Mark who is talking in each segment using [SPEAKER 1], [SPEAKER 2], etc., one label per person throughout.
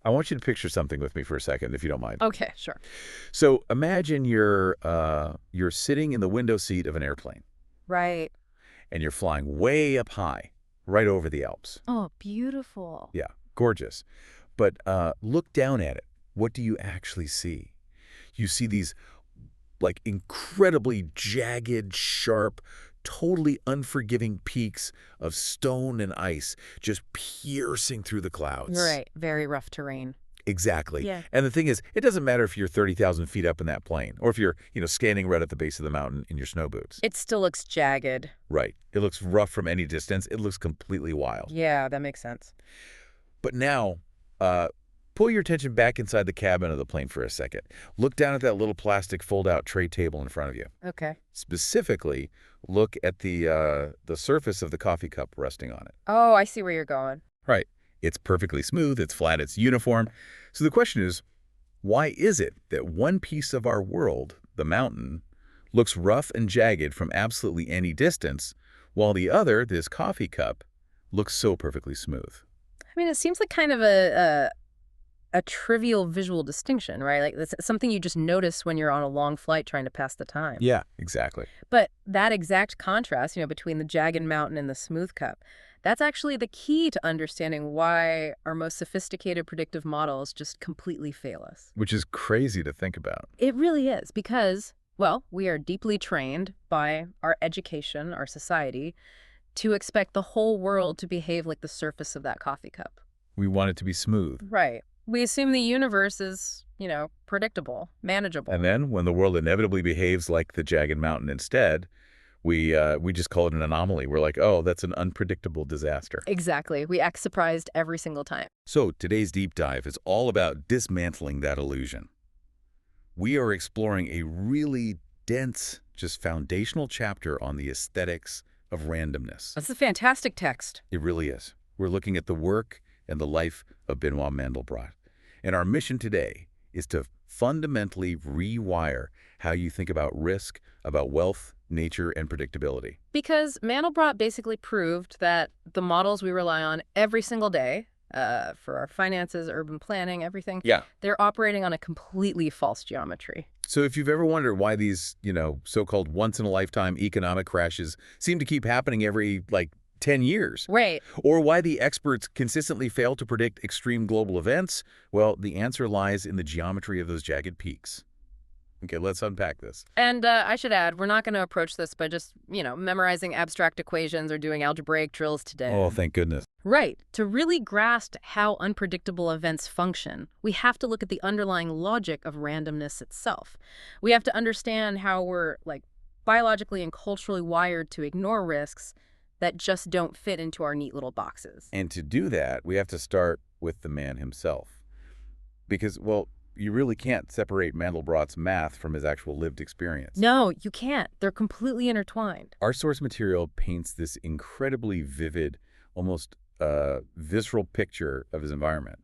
[SPEAKER 1] I want you to picture something with me for a second, if you don't mind.
[SPEAKER 2] Okay, sure.
[SPEAKER 1] So imagine you're sitting in the window seat of an airplane,
[SPEAKER 2] Right.
[SPEAKER 1] and you're flying way up high, right over the Alps.
[SPEAKER 2] Oh, beautiful.
[SPEAKER 1] Yeah, gorgeous. But look down at it. What do you actually see? You see these like incredibly jagged, sharp, totally unforgiving peaks of stone and ice just piercing through the clouds.
[SPEAKER 2] Right. Very rough terrain.
[SPEAKER 1] Exactly.
[SPEAKER 2] Yeah.
[SPEAKER 1] And the thing is, it doesn't matter if you're 30,000 feet up in that plane or if you're, standing right at the base of the mountain in your snow boots.
[SPEAKER 2] It still looks jagged.
[SPEAKER 1] Right. It looks rough from any distance. It looks completely wild.
[SPEAKER 2] Yeah, that makes sense.
[SPEAKER 1] But now, pull your attention back inside the cabin of the plane for a second. Look down at that little plastic fold-out tray table in front of you.
[SPEAKER 2] Okay.
[SPEAKER 1] Specifically, look at the surface of the coffee cup resting on it.
[SPEAKER 2] Oh, I see where you're going.
[SPEAKER 1] Right. It's perfectly smooth, it's flat, it's uniform. So the question is, why is it that one piece of our world, the mountain, looks rough and jagged from absolutely any distance, while the other, this coffee cup, looks so perfectly smooth?
[SPEAKER 2] I mean, it seems like kind of a trivial visual distinction, right? Like it's something you just notice when you're on a long flight trying to pass the time.
[SPEAKER 1] Yeah, exactly.
[SPEAKER 2] But that exact contrast, between the jagged mountain and the smooth cup, that's actually the key to understanding why our most sophisticated predictive models just completely fail us.
[SPEAKER 1] Which is crazy to think about.
[SPEAKER 2] It really is because, well, we are deeply trained by our education, our society, to expect the whole world to behave like the surface of that coffee cup.
[SPEAKER 1] We want it to be smooth.
[SPEAKER 2] Right. We assume the universe is, predictable, manageable.
[SPEAKER 1] And then, when the world inevitably behaves like the jagged mountain instead, we just call it an anomaly. We're like, oh, that's an unpredictable disaster.
[SPEAKER 2] Exactly. We act surprised every single time.
[SPEAKER 1] So today's deep dive is all about dismantling that illusion. We are exploring a really dense, just foundational chapter on the aesthetics of randomness.
[SPEAKER 2] That's a fantastic text.
[SPEAKER 1] It really is. We're looking at the work and the life of Benoit Mandelbrot. And our mission today is to fundamentally rewire how you think about risk, about wealth, nature, and predictability.
[SPEAKER 2] Because Mandelbrot basically proved that the models we rely on every single day, for our finances, urban planning, everything, they're operating on a completely false geometry.
[SPEAKER 1] So if you've ever wondered why these, so-called once-in-a-lifetime economic crashes seem to keep happening every, 10 years.
[SPEAKER 2] Right.
[SPEAKER 1] Or why the experts consistently fail to predict extreme global events, well, the answer lies in the geometry of those jagged peaks. Okay, let's unpack this.
[SPEAKER 2] And I should add, we're not going to approach this by just, memorizing abstract equations or doing algebraic drills today.
[SPEAKER 1] Oh, thank goodness.
[SPEAKER 2] Right. To really grasp how unpredictable events function, we have to look at the underlying logic of randomness itself. We have to understand how we're, biologically and culturally wired to ignore risks that just don't fit into our neat little boxes.
[SPEAKER 1] And to do that, we have to start with the man himself. Because, well, you really can't separate Mandelbrot's math from his actual lived experience.
[SPEAKER 2] No, you can't. They're completely intertwined.
[SPEAKER 1] Our source material paints this incredibly vivid, almost visceral picture of his environment.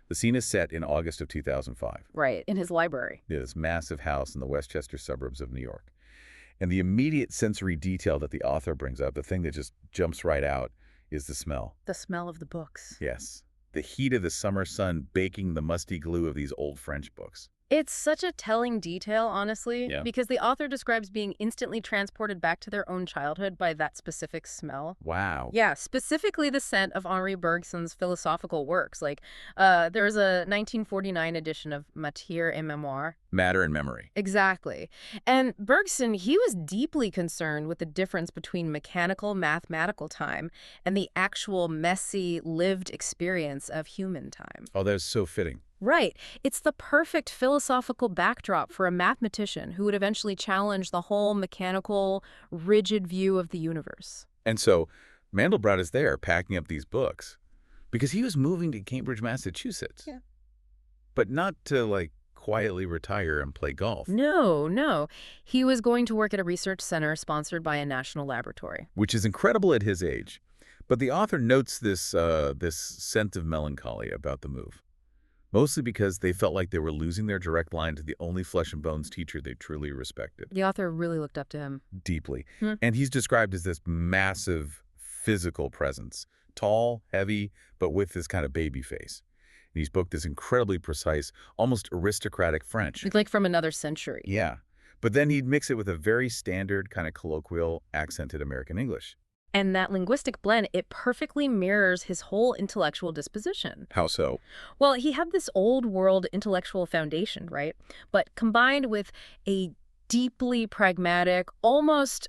[SPEAKER 1] The scene is set in August of 2005.
[SPEAKER 2] Right, in his library.
[SPEAKER 1] This massive house in the Westchester suburbs of New York. And the immediate sensory detail that the author brings up, the thing that just jumps right out, is the smell.
[SPEAKER 2] The smell of the books.
[SPEAKER 1] Yes. The heat of the summer sun baking the musty glue of these old French books.
[SPEAKER 2] It's such a telling detail, honestly,
[SPEAKER 1] Yeah.
[SPEAKER 2] because the author describes being instantly transported back to their own childhood by that specific smell.
[SPEAKER 1] Wow.
[SPEAKER 2] Yeah, specifically the scent of Henri Bergson's philosophical works. There's a 1949 edition of Matière et Mémoire.
[SPEAKER 1] Matter and memory.
[SPEAKER 2] Exactly. And Bergson, he was deeply concerned with the difference between mechanical mathematical time and the actual messy, lived experience of human time.
[SPEAKER 1] Oh, that is so fitting.
[SPEAKER 2] Right. It's the perfect philosophical backdrop for a mathematician who would eventually challenge the whole mechanical, rigid view of the universe.
[SPEAKER 1] And so Mandelbrot is there packing up these books because he was moving to Cambridge, Massachusetts.
[SPEAKER 2] Yeah.
[SPEAKER 1] But not to, quietly retire and play golf.
[SPEAKER 2] No. He was going to work at a research center sponsored by a national laboratory.
[SPEAKER 1] Which is incredible at his age. But the author notes this scent of melancholy about the move. Mostly because they felt like they were losing their direct line to the only flesh-and-bones teacher they truly respected.
[SPEAKER 2] The author really looked up to him.
[SPEAKER 1] Deeply. And he's described as this massive physical presence. Tall, heavy, but with this kind of baby face. And he spoke this incredibly precise, almost aristocratic French.
[SPEAKER 2] Like from another century.
[SPEAKER 1] Yeah. But then he'd mix it with a very standard kind of colloquial accented American English.
[SPEAKER 2] And that linguistic blend, it perfectly mirrors his whole intellectual disposition.
[SPEAKER 1] How so?
[SPEAKER 2] Well, he had this old world intellectual foundation, right? But combined with a deeply pragmatic, almost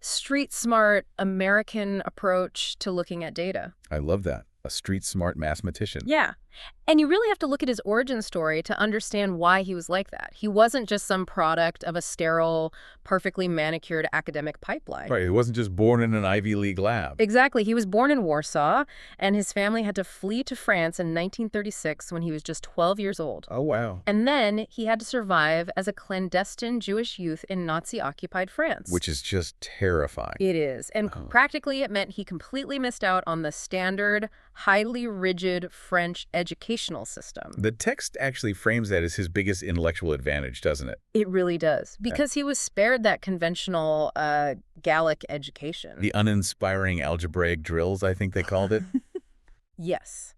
[SPEAKER 2] street smart American approach to looking at data.
[SPEAKER 1] I love that. A street smart mathematician.
[SPEAKER 2] Yeah. And you really have to look at his origin story to understand why he was like that. He wasn't just some product of a sterile, perfectly manicured academic pipeline.
[SPEAKER 1] Right. He wasn't just born in an Ivy League lab.
[SPEAKER 2] Exactly. He was born in Warsaw, and his family had to flee to France in 1936 when he was just 12 years old.
[SPEAKER 1] Oh, wow.
[SPEAKER 2] And then he had to survive as a clandestine Jewish youth in Nazi-occupied France.
[SPEAKER 1] Which is just terrifying.
[SPEAKER 2] It is. And practically it meant he completely missed out on the standard, highly rigid French educational system.
[SPEAKER 1] The text actually frames that as his biggest intellectual advantage, doesn't it?
[SPEAKER 2] It really does. Because he was spared that conventional Gallic education.
[SPEAKER 1] The uninspiring algebraic drills, I think they called it.
[SPEAKER 2] Yes.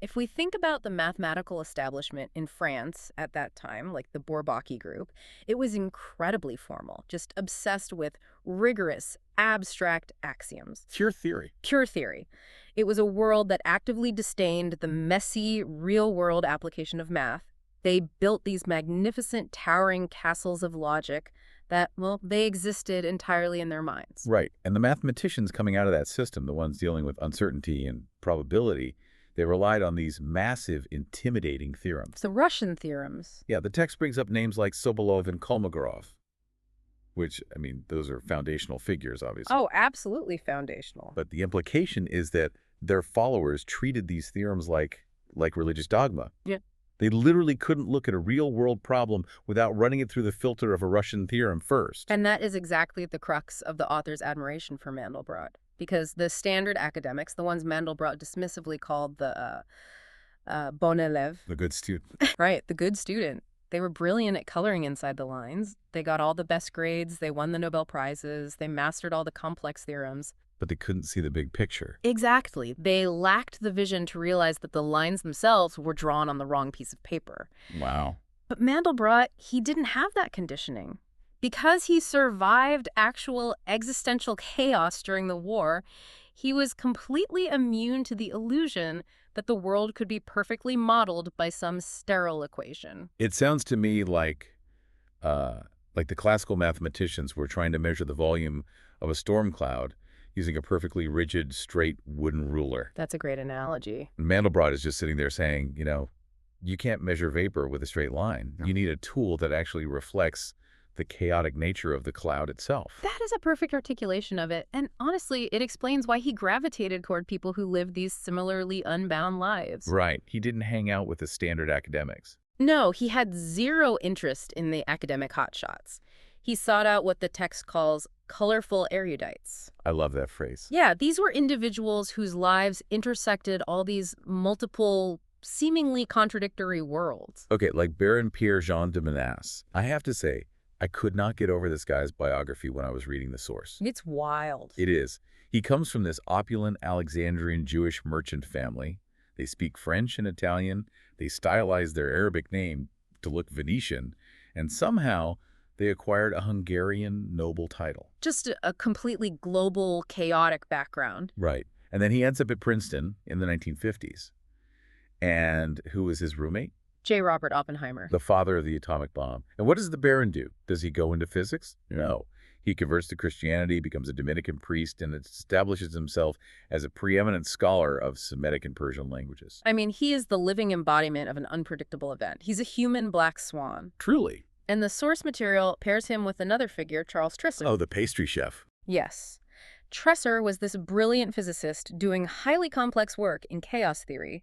[SPEAKER 2] If we think about the mathematical establishment in France at that time, like the Bourbaki group, it was incredibly formal, just obsessed with rigorous, abstract axioms.
[SPEAKER 1] Pure theory.
[SPEAKER 2] Pure theory. It was a world that actively disdained the messy, real-world application of math. They built these magnificent, towering castles of logic that, well, they existed entirely in their minds.
[SPEAKER 1] Right. And the mathematicians coming out of that system, the ones dealing with uncertainty and probability, they relied on these massive, intimidating theorems.
[SPEAKER 2] The Russian theorems.
[SPEAKER 1] Yeah, the text brings up names like Sobolev and Kolmogorov, which, I mean, those are foundational figures, obviously.
[SPEAKER 2] Oh, absolutely foundational.
[SPEAKER 1] But the implication is that their followers treated these theorems like religious dogma.
[SPEAKER 2] Yeah.
[SPEAKER 1] They literally couldn't look at a real-world problem without running it through the filter of a Russian theorem first.
[SPEAKER 2] And that is exactly the crux of the author's admiration for Mandelbrot. Because the standard academics, the ones Mandelbrot dismissively called the bon élève.
[SPEAKER 1] The good student.
[SPEAKER 2] Right, the good student. They were brilliant at coloring inside the lines. They got all the best grades. They won the Nobel Prizes. They mastered all the complex theorems.
[SPEAKER 1] But they couldn't see the big picture.
[SPEAKER 2] Exactly. They lacked the vision to realize that the lines themselves were drawn on the wrong piece of paper.
[SPEAKER 1] Wow.
[SPEAKER 2] But Mandelbrot, he didn't have that conditioning. Because he survived actual existential chaos during the war, he was completely immune to the illusion that the world could be perfectly modeled by some sterile equation.
[SPEAKER 1] It sounds to me like the classical mathematicians were trying to measure the volume of a storm cloud using a perfectly rigid, straight wooden ruler.
[SPEAKER 2] That's a great analogy.
[SPEAKER 1] Mandelbrot is just sitting there saying, you know, you can't measure vapor with a straight line. You need a tool that actually reflects the chaotic nature of the cloud itself.
[SPEAKER 2] That is a perfect articulation of it. And honestly, it explains why he gravitated toward people who lived these similarly unbound lives.
[SPEAKER 1] Right. He didn't hang out with the standard academics.
[SPEAKER 2] No, he had zero interest in the academic hotshots. He sought out what the text calls colorful erudites.
[SPEAKER 1] I love that phrase.
[SPEAKER 2] Yeah, these were individuals whose lives intersected all these multiple, seemingly contradictory worlds.
[SPEAKER 1] Okay, like Baron Pierre-Jean de Menasse. I have to say, I could not get over this guy's biography when I was reading the source.
[SPEAKER 2] It's wild.
[SPEAKER 1] It is. He comes from this opulent Alexandrian Jewish merchant family. They speak French and Italian. They stylize their Arabic name to look Venetian. And somehow, they acquired a Hungarian noble title.
[SPEAKER 2] Just a completely global, chaotic background.
[SPEAKER 1] Right. And then he ends up at Princeton in the 1950s. And who was his roommate?
[SPEAKER 2] J. Robert Oppenheimer.
[SPEAKER 1] The father of the atomic bomb. And what does the Baron do? Does he go into physics? No. He converts to Christianity, becomes a Dominican priest, and establishes himself as a preeminent scholar of Semitic and Persian languages.
[SPEAKER 2] I mean, he is the living embodiment of an unpredictable event. He's a human black swan.
[SPEAKER 1] Truly.
[SPEAKER 2] And the source material pairs him with another figure, Charles Tresser.
[SPEAKER 1] Oh, the pastry chef.
[SPEAKER 2] Yes. Tresser was this brilliant physicist doing highly complex work in chaos theory,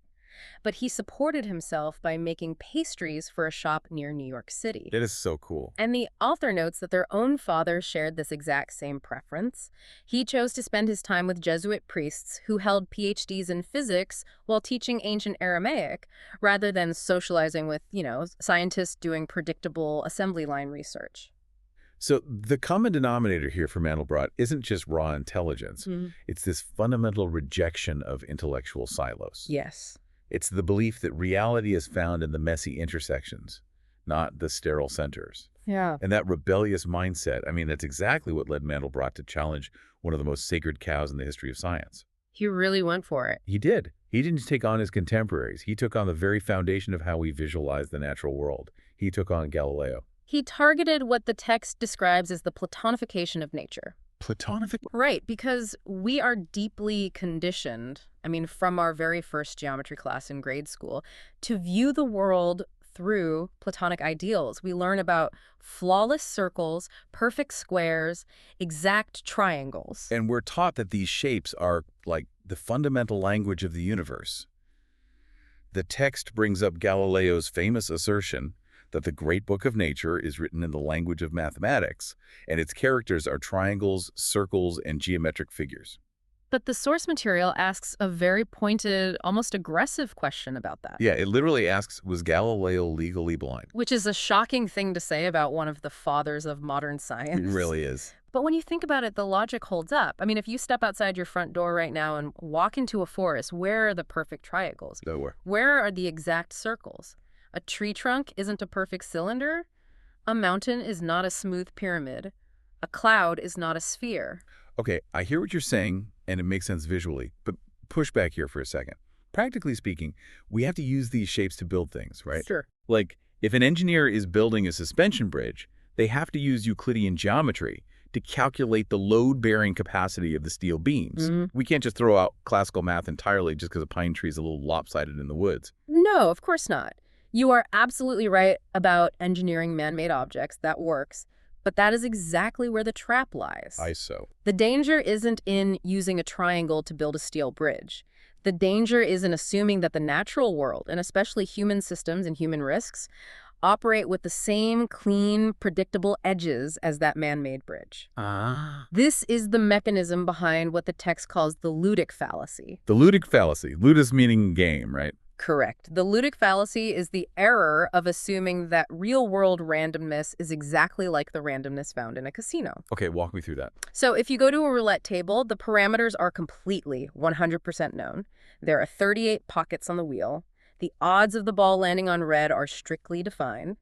[SPEAKER 2] but he supported himself by making pastries for a shop near New York City.
[SPEAKER 1] That is so cool.
[SPEAKER 2] And the author notes that their own father shared this exact same preference. He chose to spend his time with Jesuit priests who held PhDs in physics while teaching ancient Aramaic, rather than socializing with, scientists doing predictable assembly line research.
[SPEAKER 1] So the common denominator here for Mandelbrot isn't just raw intelligence. It's this fundamental rejection of intellectual silos.
[SPEAKER 2] Yes.
[SPEAKER 1] It's the belief that reality is found in the messy intersections, not the sterile centers.
[SPEAKER 2] Yeah.
[SPEAKER 1] And that rebellious mindset, I mean, that's exactly what led Mandelbrot to challenge one of the most sacred cows in the history of science.
[SPEAKER 2] He really went for it.
[SPEAKER 1] He did. He didn't take on his contemporaries. He took on the very foundation of how we visualize the natural world. He took on Galileo.
[SPEAKER 2] He targeted what the text describes as the platonification of nature.
[SPEAKER 1] Platonic?
[SPEAKER 2] Right, because we are deeply conditioned, from our very first geometry class in grade school, to view the world through Platonic ideals. We learn about flawless circles, perfect squares, exact triangles.
[SPEAKER 1] And we're taught that these shapes are like the fundamental language of the universe. The text brings up Galileo's famous assertion that the great book of nature is written in the language of mathematics, and its characters are triangles, circles, and geometric figures.
[SPEAKER 2] But the source material asks a very pointed, almost aggressive question about that.
[SPEAKER 1] Yeah, it literally asks, was Galileo legally blind?
[SPEAKER 2] Which is a shocking thing to say about one of the fathers of modern science.
[SPEAKER 1] It really is.
[SPEAKER 2] But when you think about it, the logic holds up. If you step outside your front door right now and walk into a forest, where are the perfect triangles?
[SPEAKER 1] Nowhere.
[SPEAKER 2] Where are the exact circles? A tree trunk isn't a perfect cylinder. A mountain is not a smooth pyramid. A cloud is not a sphere.
[SPEAKER 1] Okay, I hear what you're saying, and it makes sense visually, but push back here for a second. Practically speaking, we have to use these shapes to build things, right?
[SPEAKER 2] Sure.
[SPEAKER 1] Like, if an engineer is building a suspension bridge, they have to use Euclidean geometry to calculate the load-bearing capacity of the steel beams. We can't just throw out classical math entirely just because a pine tree is a little lopsided in the woods.
[SPEAKER 2] No, of course not. You are absolutely right about engineering man-made objects. That works. But that is exactly where the trap lies.
[SPEAKER 1] So.
[SPEAKER 2] The danger isn't in using a triangle to build a steel bridge. The danger is in assuming that the natural world, and especially human systems and human risks, operate with the same clean, predictable edges as that man-made bridge. This is the mechanism behind what the text calls the ludic fallacy.
[SPEAKER 1] The ludic fallacy. Ludus meaning game, right?
[SPEAKER 2] Correct. The ludic fallacy is the error of assuming that real-world randomness is exactly like the randomness found in a casino.
[SPEAKER 1] Okay, walk me through that.
[SPEAKER 2] So if you go to a roulette table, the parameters are completely 100% known. There are 38 pockets on the wheel. The odds of the ball landing on red are strictly defined.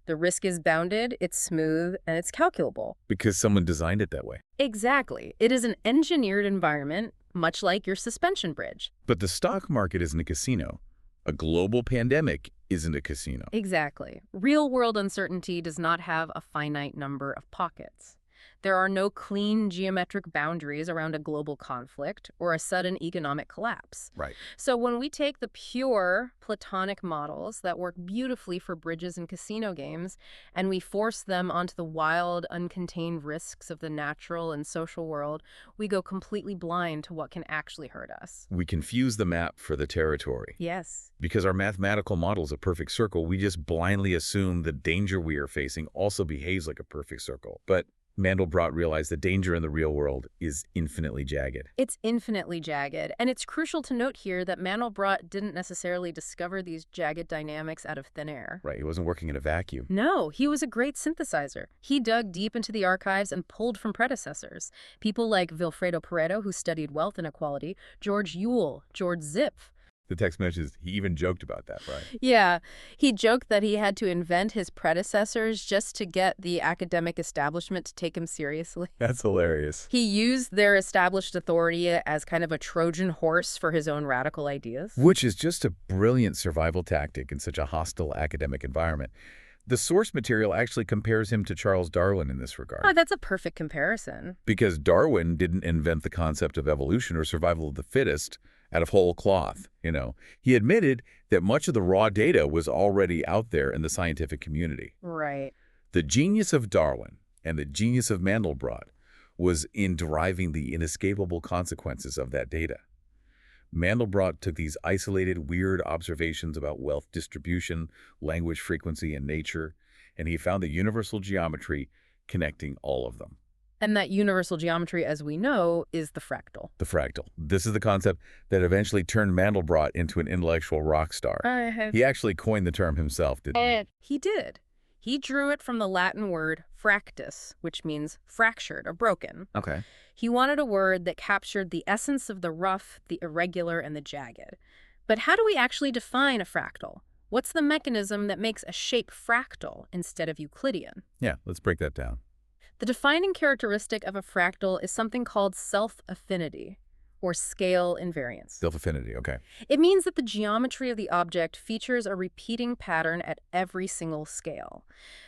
[SPEAKER 2] The risk is bounded, it's smooth, and it's calculable.
[SPEAKER 1] Because someone designed it that way.
[SPEAKER 2] Exactly. It is an engineered environment, much like your suspension bridge.
[SPEAKER 1] But the stock market isn't a casino. A global pandemic isn't a casino.
[SPEAKER 2] Exactly. Real-world uncertainty does not have a finite number of pockets. There are no clean geometric boundaries around a global conflict or a sudden economic collapse.
[SPEAKER 1] Right.
[SPEAKER 2] So when we take the pure Platonic models that work beautifully for bridges and casino games, and we force them onto the wild, uncontained risks of the natural and social world, we go completely blind to what can actually hurt us.
[SPEAKER 1] We confuse the map for the territory.
[SPEAKER 2] Yes.
[SPEAKER 1] Because our mathematical model is a perfect circle, we just blindly assume the danger we are facing also behaves like a perfect circle. But Mandelbrot realized that danger in the real world is infinitely jagged.
[SPEAKER 2] It's infinitely jagged, and it's crucial to note here that Mandelbrot didn't necessarily discover these jagged dynamics out of thin air.
[SPEAKER 1] Right, he wasn't working in a vacuum.
[SPEAKER 2] No, he was a great synthesizer. He dug deep into the archives and pulled from predecessors. People like Vilfredo Pareto, who studied wealth inequality, George Yule, George Zipf.
[SPEAKER 1] The text mentions he even joked about that, right?
[SPEAKER 2] Yeah, he joked that he had to invent his predecessors just to get the academic establishment to take him seriously.
[SPEAKER 1] That's hilarious.
[SPEAKER 2] He used their established authority as kind of a Trojan horse for his own radical ideas.
[SPEAKER 1] Which is just a brilliant survival tactic in such a hostile academic environment. The source material actually compares him to Charles Darwin in this regard.
[SPEAKER 2] Oh, that's a perfect comparison.
[SPEAKER 1] Because Darwin didn't invent the concept of evolution or survival of the fittest out of whole cloth, He admitted that much of the raw data was already out there in the scientific community.
[SPEAKER 2] Right.
[SPEAKER 1] The genius of Darwin and the genius of Mandelbrot was in deriving the inescapable consequences of that data. Mandelbrot took these isolated, weird observations about wealth distribution, language frequency, and nature, and he found the universal geometry connecting all of them.
[SPEAKER 2] And that universal geometry, as we know, is the fractal.
[SPEAKER 1] The fractal. This is the concept that eventually turned Mandelbrot into an intellectual rock star. He actually coined the term himself, didn't he?
[SPEAKER 2] He did. He drew it from the Latin word fractus, which means fractured or broken.
[SPEAKER 1] Okay.
[SPEAKER 2] He wanted a word that captured the essence of the rough, the irregular, and the jagged. But how do we actually define a fractal? What's the mechanism that makes a shape fractal instead of Euclidean?
[SPEAKER 1] Yeah, let's break that down.
[SPEAKER 2] The defining characteristic of a fractal is something called self-affinity, or scale invariance.
[SPEAKER 1] Self-affinity, okay.
[SPEAKER 2] It means that the geometry of the object features a repeating pattern at every single scale.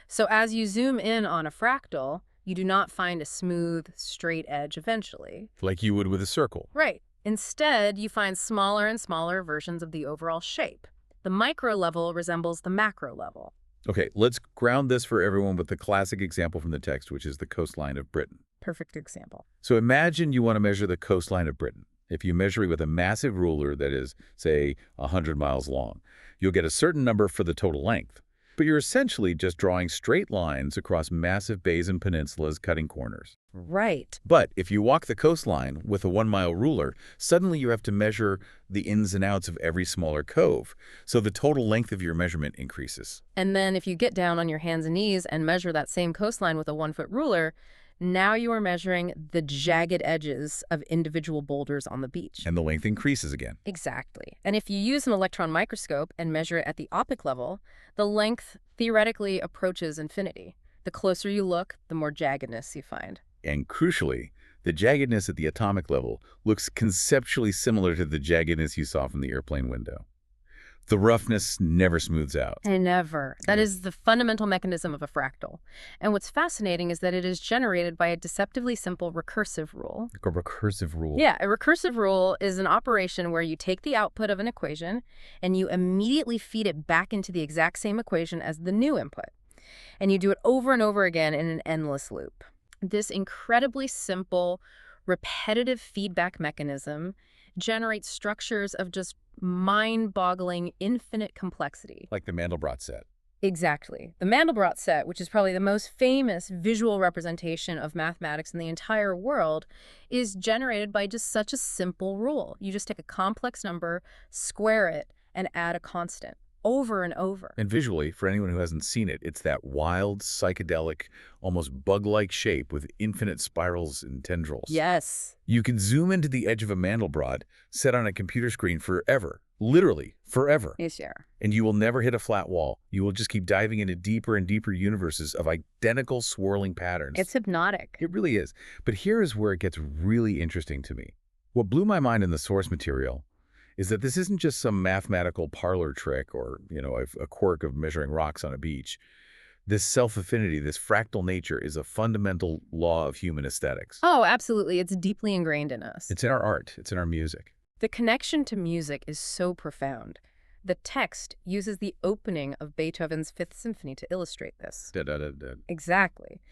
[SPEAKER 2] So as you zoom in on a fractal, you do not find a smooth, straight edge eventually.
[SPEAKER 1] Like you would with a circle.
[SPEAKER 2] Right. Instead, you find smaller and smaller versions of the overall shape. The micro level resembles the macro level.
[SPEAKER 1] Okay, let's ground this for everyone with the classic example from the text, which is the coastline of Britain.
[SPEAKER 2] Perfect example.
[SPEAKER 1] So imagine you want to measure the coastline of Britain. If you measure it with a massive ruler that is, say, 100 miles long, you'll get a certain number for the total length. But you're essentially just drawing straight lines across massive bays and peninsulas cutting corners.
[SPEAKER 2] Right.
[SPEAKER 1] But if you walk the coastline with a 1-mile ruler, suddenly you have to measure the ins and outs of every smaller cove. So the total length of your measurement increases.
[SPEAKER 2] And then if you get down on your hands and knees and measure that same coastline with a 1-foot ruler, now you are measuring the jagged edges of individual boulders on the beach.
[SPEAKER 1] And the length increases again.
[SPEAKER 2] Exactly. And if you use an electron microscope and measure it at the optic level, the length theoretically approaches infinity. The closer you look, the more jaggedness you find.
[SPEAKER 1] And crucially, the jaggedness at the atomic level looks conceptually similar to the jaggedness you saw from the airplane window. The roughness never smooths out.
[SPEAKER 2] Never. That is the fundamental mechanism of a fractal. And what's fascinating is that it is generated by a deceptively simple recursive rule.
[SPEAKER 1] Like a recursive rule.
[SPEAKER 2] Yeah, a recursive rule is an operation where you take the output of an equation and you immediately feed it back into the exact same equation as the new input. And you do it over and over again in an endless loop. This incredibly simple, repetitive feedback mechanism generates structures of just mind-boggling, infinite complexity.
[SPEAKER 1] Like the Mandelbrot set.
[SPEAKER 2] Exactly. The Mandelbrot set, which is probably the most famous visual representation of mathematics in the entire world, is generated by just such a simple rule. You just take a complex number, square it, and add a constant over and over.
[SPEAKER 1] And visually, for anyone who hasn't seen it, it's that wild, psychedelic, almost bug-like shape with infinite spirals and tendrils.
[SPEAKER 2] Yes.
[SPEAKER 1] You can zoom into the edge of a Mandelbrot set on a computer screen forever. Literally, forever.
[SPEAKER 2] Yes, sure.
[SPEAKER 1] And you will never hit a flat wall. You will just keep diving into deeper and deeper universes of identical swirling patterns.
[SPEAKER 2] It's hypnotic.
[SPEAKER 1] It really is. But here is where it gets really interesting to me. What blew my mind in the source material is that this isn't just some mathematical parlor trick or, a quirk of measuring rocks on a beach. This self-affinity, this fractal nature is a fundamental law of human aesthetics.
[SPEAKER 2] Oh, absolutely. It's deeply ingrained in us.
[SPEAKER 1] It's in our art. It's in our music.
[SPEAKER 2] The connection to music is so profound. The text uses the opening of Beethoven's Fifth Symphony to illustrate this.
[SPEAKER 1] Da-da-da-da.
[SPEAKER 2] Exactly.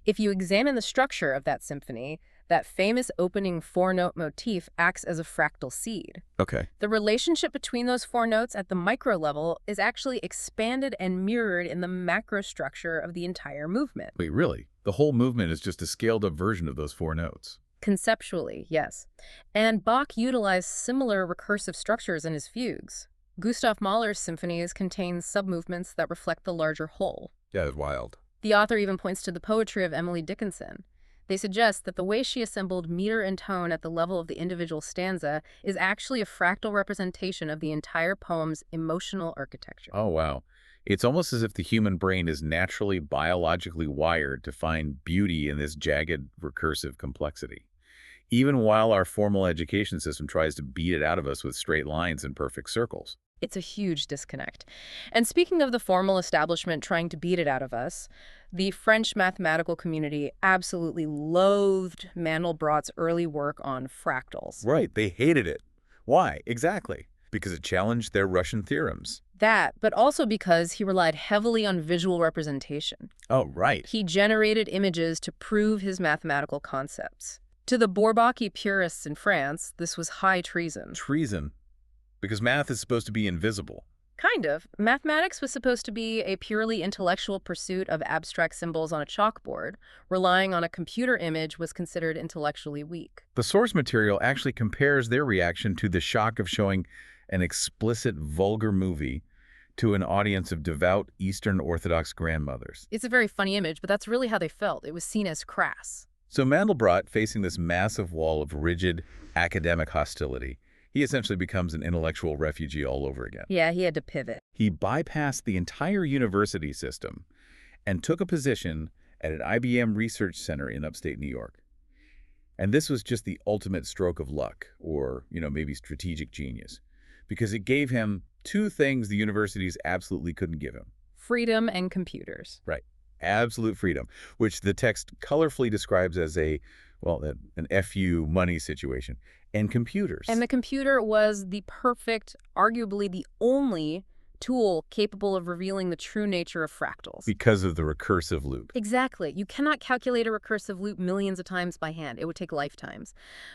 [SPEAKER 2] If you examine the structure of that symphony, that famous opening 4-note motif acts as a fractal seed.
[SPEAKER 1] Okay.
[SPEAKER 2] The relationship between those 4 notes at the micro level is actually expanded and mirrored in the macro structure of the entire movement.
[SPEAKER 1] Wait, really? The whole movement is just a scaled-up version of those 4 notes?
[SPEAKER 2] Conceptually, yes. And Bach utilized similar recursive structures in his fugues. Gustav Mahler's symphonies contain submovements that reflect the larger whole.
[SPEAKER 1] Yeah, it's wild.
[SPEAKER 2] The author even points to the poetry of Emily Dickinson. They suggest that the way she assembled meter and tone at the level of the individual stanza is actually a fractal representation of the entire poem's emotional architecture.
[SPEAKER 1] Oh, wow. It's almost as if the human brain is naturally biologically wired to find beauty in this jagged, recursive complexity, even while our formal education system tries to beat it out of us with straight lines and perfect circles.
[SPEAKER 2] It's a huge disconnect. And speaking of the formal establishment trying to beat it out of us, the French mathematical community absolutely loathed Mandelbrot's early work on fractals.
[SPEAKER 1] Right, they hated it. Why? Exactly. Because it challenged their Russian theorems.
[SPEAKER 2] That, but also because he relied heavily on visual representation.
[SPEAKER 1] Oh, right.
[SPEAKER 2] He generated images to prove his mathematical concepts. To the Bourbaki purists in France, this was high treason.
[SPEAKER 1] Treason. Because math is supposed to be invisible.
[SPEAKER 2] Kind of. Mathematics was supposed to be a purely intellectual pursuit of abstract symbols on a chalkboard. Relying on a computer image was considered intellectually weak.
[SPEAKER 1] The source material actually compares their reaction to the shock of showing an explicit, vulgar movie to an audience of devout Eastern Orthodox grandmothers.
[SPEAKER 2] It's a very funny image, but that's really how they felt. It was seen as crass.
[SPEAKER 1] So Mandelbrot, facing this massive wall of rigid academic hostility, He essentially becomes an intellectual refugee all over again.
[SPEAKER 2] Yeah, he had to pivot.
[SPEAKER 1] He bypassed the entire university system and took a position at an IBM research center in upstate New York. And this was just the ultimate stroke of luck, or, maybe strategic genius, because it gave him two things the universities absolutely couldn't give him.
[SPEAKER 2] Freedom and computers.
[SPEAKER 1] Right. Absolute freedom, which the text colorfully describes as an FU money situation, and computers.
[SPEAKER 2] And the computer was the perfect, arguably the only tool capable of revealing the true nature of fractals.
[SPEAKER 1] Because of the recursive loop.
[SPEAKER 2] Exactly. You cannot calculate a recursive loop millions of times by hand. It would take lifetimes.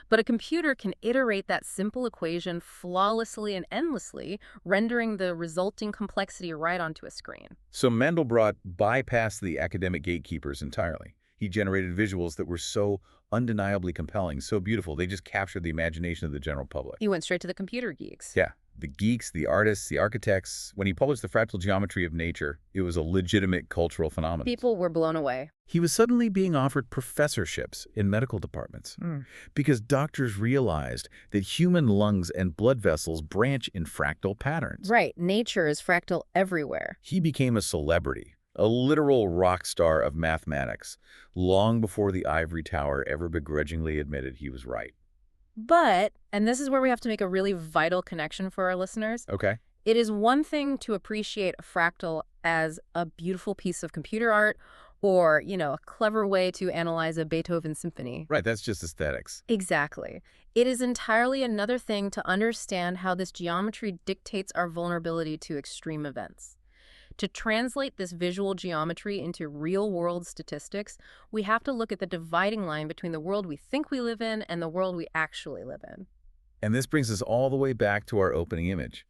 [SPEAKER 2] But a computer can iterate that simple equation flawlessly and endlessly, rendering the resulting complexity right onto a screen.
[SPEAKER 1] So Mandelbrot bypassed the academic gatekeepers entirely. He generated visuals that were so undeniably compelling, so beautiful, they just captured the imagination of the general public.
[SPEAKER 2] He went straight to the computer geeks.
[SPEAKER 1] Yeah. The geeks, the artists, the architects. When he published The Fractal Geometry of Nature, it was a legitimate cultural phenomenon.
[SPEAKER 2] People were blown away.
[SPEAKER 1] He was suddenly being offered professorships in medical departments because doctors realized that human lungs and blood vessels branch in fractal patterns.
[SPEAKER 2] Right. Nature is fractal everywhere.
[SPEAKER 1] He became a celebrity, a literal rock star of mathematics, long before the ivory tower ever begrudgingly admitted he was right.
[SPEAKER 2] But, and this is where we have to make a really vital connection for our listeners.
[SPEAKER 1] Okay.
[SPEAKER 2] It is one thing to appreciate a fractal as a beautiful piece of computer art or, a clever way to analyze a Beethoven symphony.
[SPEAKER 1] Right, that's just aesthetics.
[SPEAKER 2] Exactly. It is entirely another thing to understand how this geometry dictates our vulnerability to extreme events. To translate this visual geometry into real-world statistics, we have to look at the dividing line between the world we think we live in and the world we actually live in.
[SPEAKER 1] And this brings us all the way back to our opening image.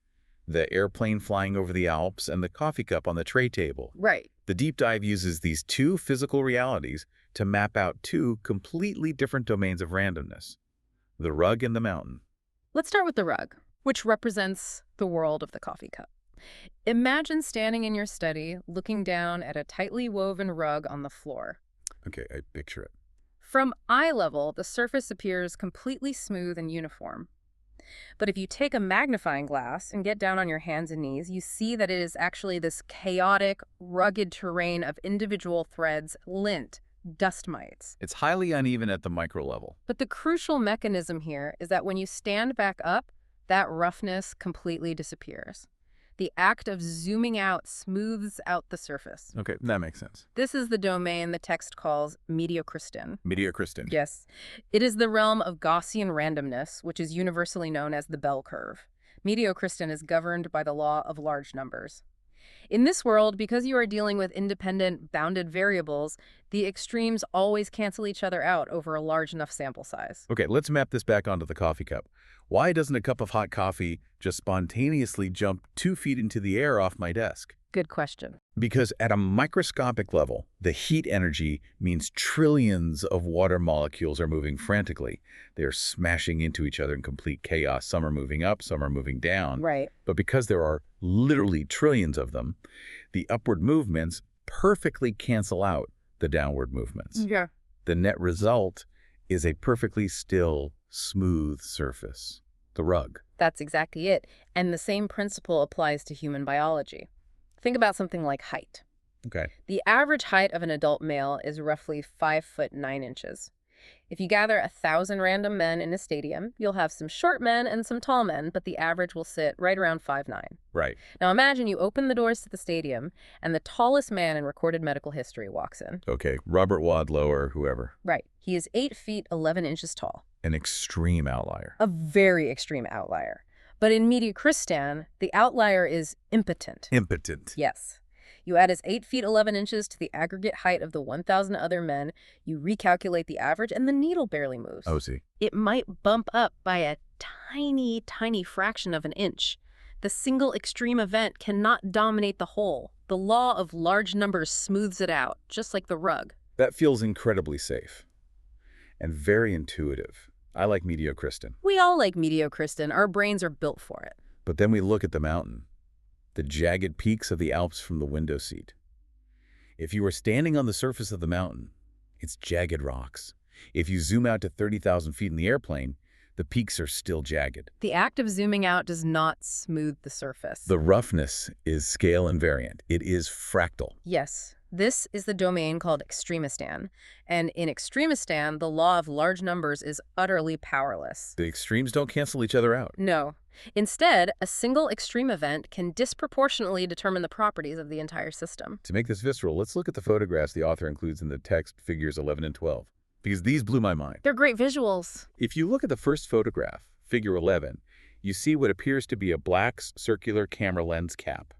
[SPEAKER 1] The airplane flying over the Alps and the coffee cup on the tray table.
[SPEAKER 2] Right.
[SPEAKER 1] The deep dive uses these two physical realities to map out two completely different domains of randomness. The rug and the mountain.
[SPEAKER 2] Let's start with the rug, which represents the world of the coffee cup. Imagine standing in your study, looking down at a tightly woven rug on the floor.
[SPEAKER 1] Okay, I picture it.
[SPEAKER 2] From eye level, the surface appears completely smooth and uniform. But if you take a magnifying glass and get down on your hands and knees, you see that it is actually this chaotic, rugged terrain of individual threads, lint, dust mites.
[SPEAKER 1] It's highly uneven at the micro level.
[SPEAKER 2] But the crucial mechanism here is that when you stand back up, that roughness completely disappears. The act of zooming out smooths out the surface.
[SPEAKER 1] Okay, that makes sense.
[SPEAKER 2] This is the domain the text calls mediocristin.
[SPEAKER 1] Mediocristin.
[SPEAKER 2] Yes. It is the realm of Gaussian randomness, which is universally known as the bell curve. Mediocristin is governed by the law of large numbers. In this world, because you are dealing with independent, bounded variables, the extremes always cancel each other out over a large enough sample size.
[SPEAKER 1] Okay, let's map this back onto the coffee cup. Why doesn't a cup of hot coffee just spontaneously jump 2 feet into the air off my desk?
[SPEAKER 2] Good question.
[SPEAKER 1] Because at a microscopic level, the heat energy means trillions of water molecules are moving frantically. They are smashing into each other in complete chaos. Some are moving up, some are moving down.
[SPEAKER 2] Right.
[SPEAKER 1] But because there are literally trillions of them, the upward movements perfectly cancel out the downward movements.
[SPEAKER 2] Yeah.
[SPEAKER 1] The net result is a perfectly still, smooth surface, the rug.
[SPEAKER 2] That's exactly it. And the same principle applies to human biology. Think about something like height.
[SPEAKER 1] Okay.
[SPEAKER 2] The average height of an adult male is roughly 5'9". If you gather 1,000 random men in a stadium, you'll have some short men and some tall men, but the average will sit right around 5'9".
[SPEAKER 1] Right.
[SPEAKER 2] Now imagine you open the doors to the stadium and the tallest man in recorded medical history walks in.
[SPEAKER 1] Okay, Robert Wadlow or whoever.
[SPEAKER 2] Right. He is 8 feet 11 inches tall.
[SPEAKER 1] An extreme outlier.
[SPEAKER 2] A very extreme outlier. But in mediocristin, the outlier is impotent.
[SPEAKER 1] Impotent.
[SPEAKER 2] Yes. You add his 8 feet 11 inches to the aggregate height of the 1,000 other men, you recalculate the average, and the needle barely moves.
[SPEAKER 1] Oh, see.
[SPEAKER 2] It might bump up by a tiny, tiny fraction of an inch. The single extreme event cannot dominate the whole. The law of large numbers smooths it out, just like the rug.
[SPEAKER 1] That feels incredibly safe and very intuitive. I like mediocristin.
[SPEAKER 2] We all like mediocristin. Our brains are built for it.
[SPEAKER 1] But then we look at the mountain, the jagged peaks of the Alps from the window seat. If you were standing on the surface of the mountain, it's jagged rocks. If you zoom out to 30,000 feet in the airplane, The peaks are still jagged.
[SPEAKER 2] The act of zooming out does not smooth the surface.
[SPEAKER 1] The roughness is scale invariant. It is fractal.
[SPEAKER 2] Yes, this is the domain called extremistan. And in extremistan, the law of large numbers is utterly powerless.
[SPEAKER 1] The extremes don't cancel each other out.
[SPEAKER 2] No. Instead, a single extreme event can disproportionately determine the properties of the entire system.
[SPEAKER 1] To make this visceral, let's look at the photographs the author includes in the text figures 11 and 12, because these blew my mind.
[SPEAKER 2] They're great visuals.
[SPEAKER 1] If you look at the first photograph, figure 11, you see what appears to be a black circular camera lens cap.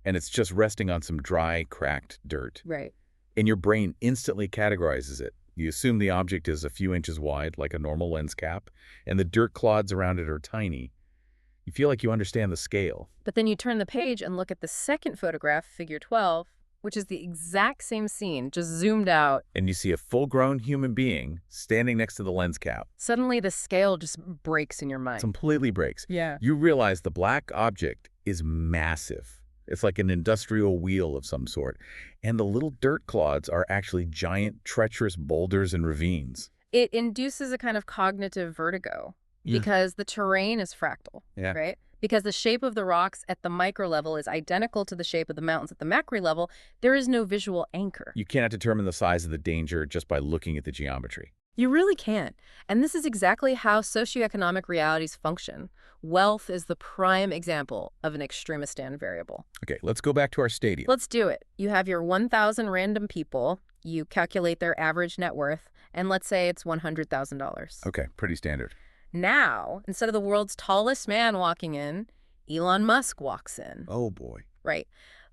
[SPEAKER 1] And it's just resting on some dry, cracked dirt.
[SPEAKER 2] Right.
[SPEAKER 1] And your brain instantly categorizes it. You assume the object is a few inches wide, like a normal lens cap, and the dirt clods around it are tiny. You feel like you understand the scale.
[SPEAKER 2] But then you turn the page and look at the second photograph, figure 12, which is the exact same scene, just zoomed out.
[SPEAKER 1] And you see a full-grown human being standing next to the lens cap.
[SPEAKER 2] Suddenly the scale just breaks in your mind.
[SPEAKER 1] Completely breaks.
[SPEAKER 2] Yeah.
[SPEAKER 1] You realize the black object is massive. It's like an industrial wheel of some sort. And the little dirt clods are actually giant, treacherous boulders and ravines.
[SPEAKER 2] It induces a kind of cognitive vertigo because the terrain is fractal, right? Because the shape of the rocks at the micro level is identical to the shape of the mountains at the macro level, there is no visual anchor.
[SPEAKER 1] You cannot determine the size of the danger just by looking at the geometry.
[SPEAKER 2] You really can't. And this is exactly how socioeconomic realities function. Wealth is the prime example of an extremistan variable.
[SPEAKER 1] Okay, let's go back to our stadium.
[SPEAKER 2] Let's do it. You have your 1,000 random people, you calculate their average net worth, and let's say it's $100,000.
[SPEAKER 1] Okay, pretty standard.
[SPEAKER 2] Now, instead of the world's tallest man walking in, Elon Musk walks in.
[SPEAKER 1] Oh, boy.
[SPEAKER 2] Right.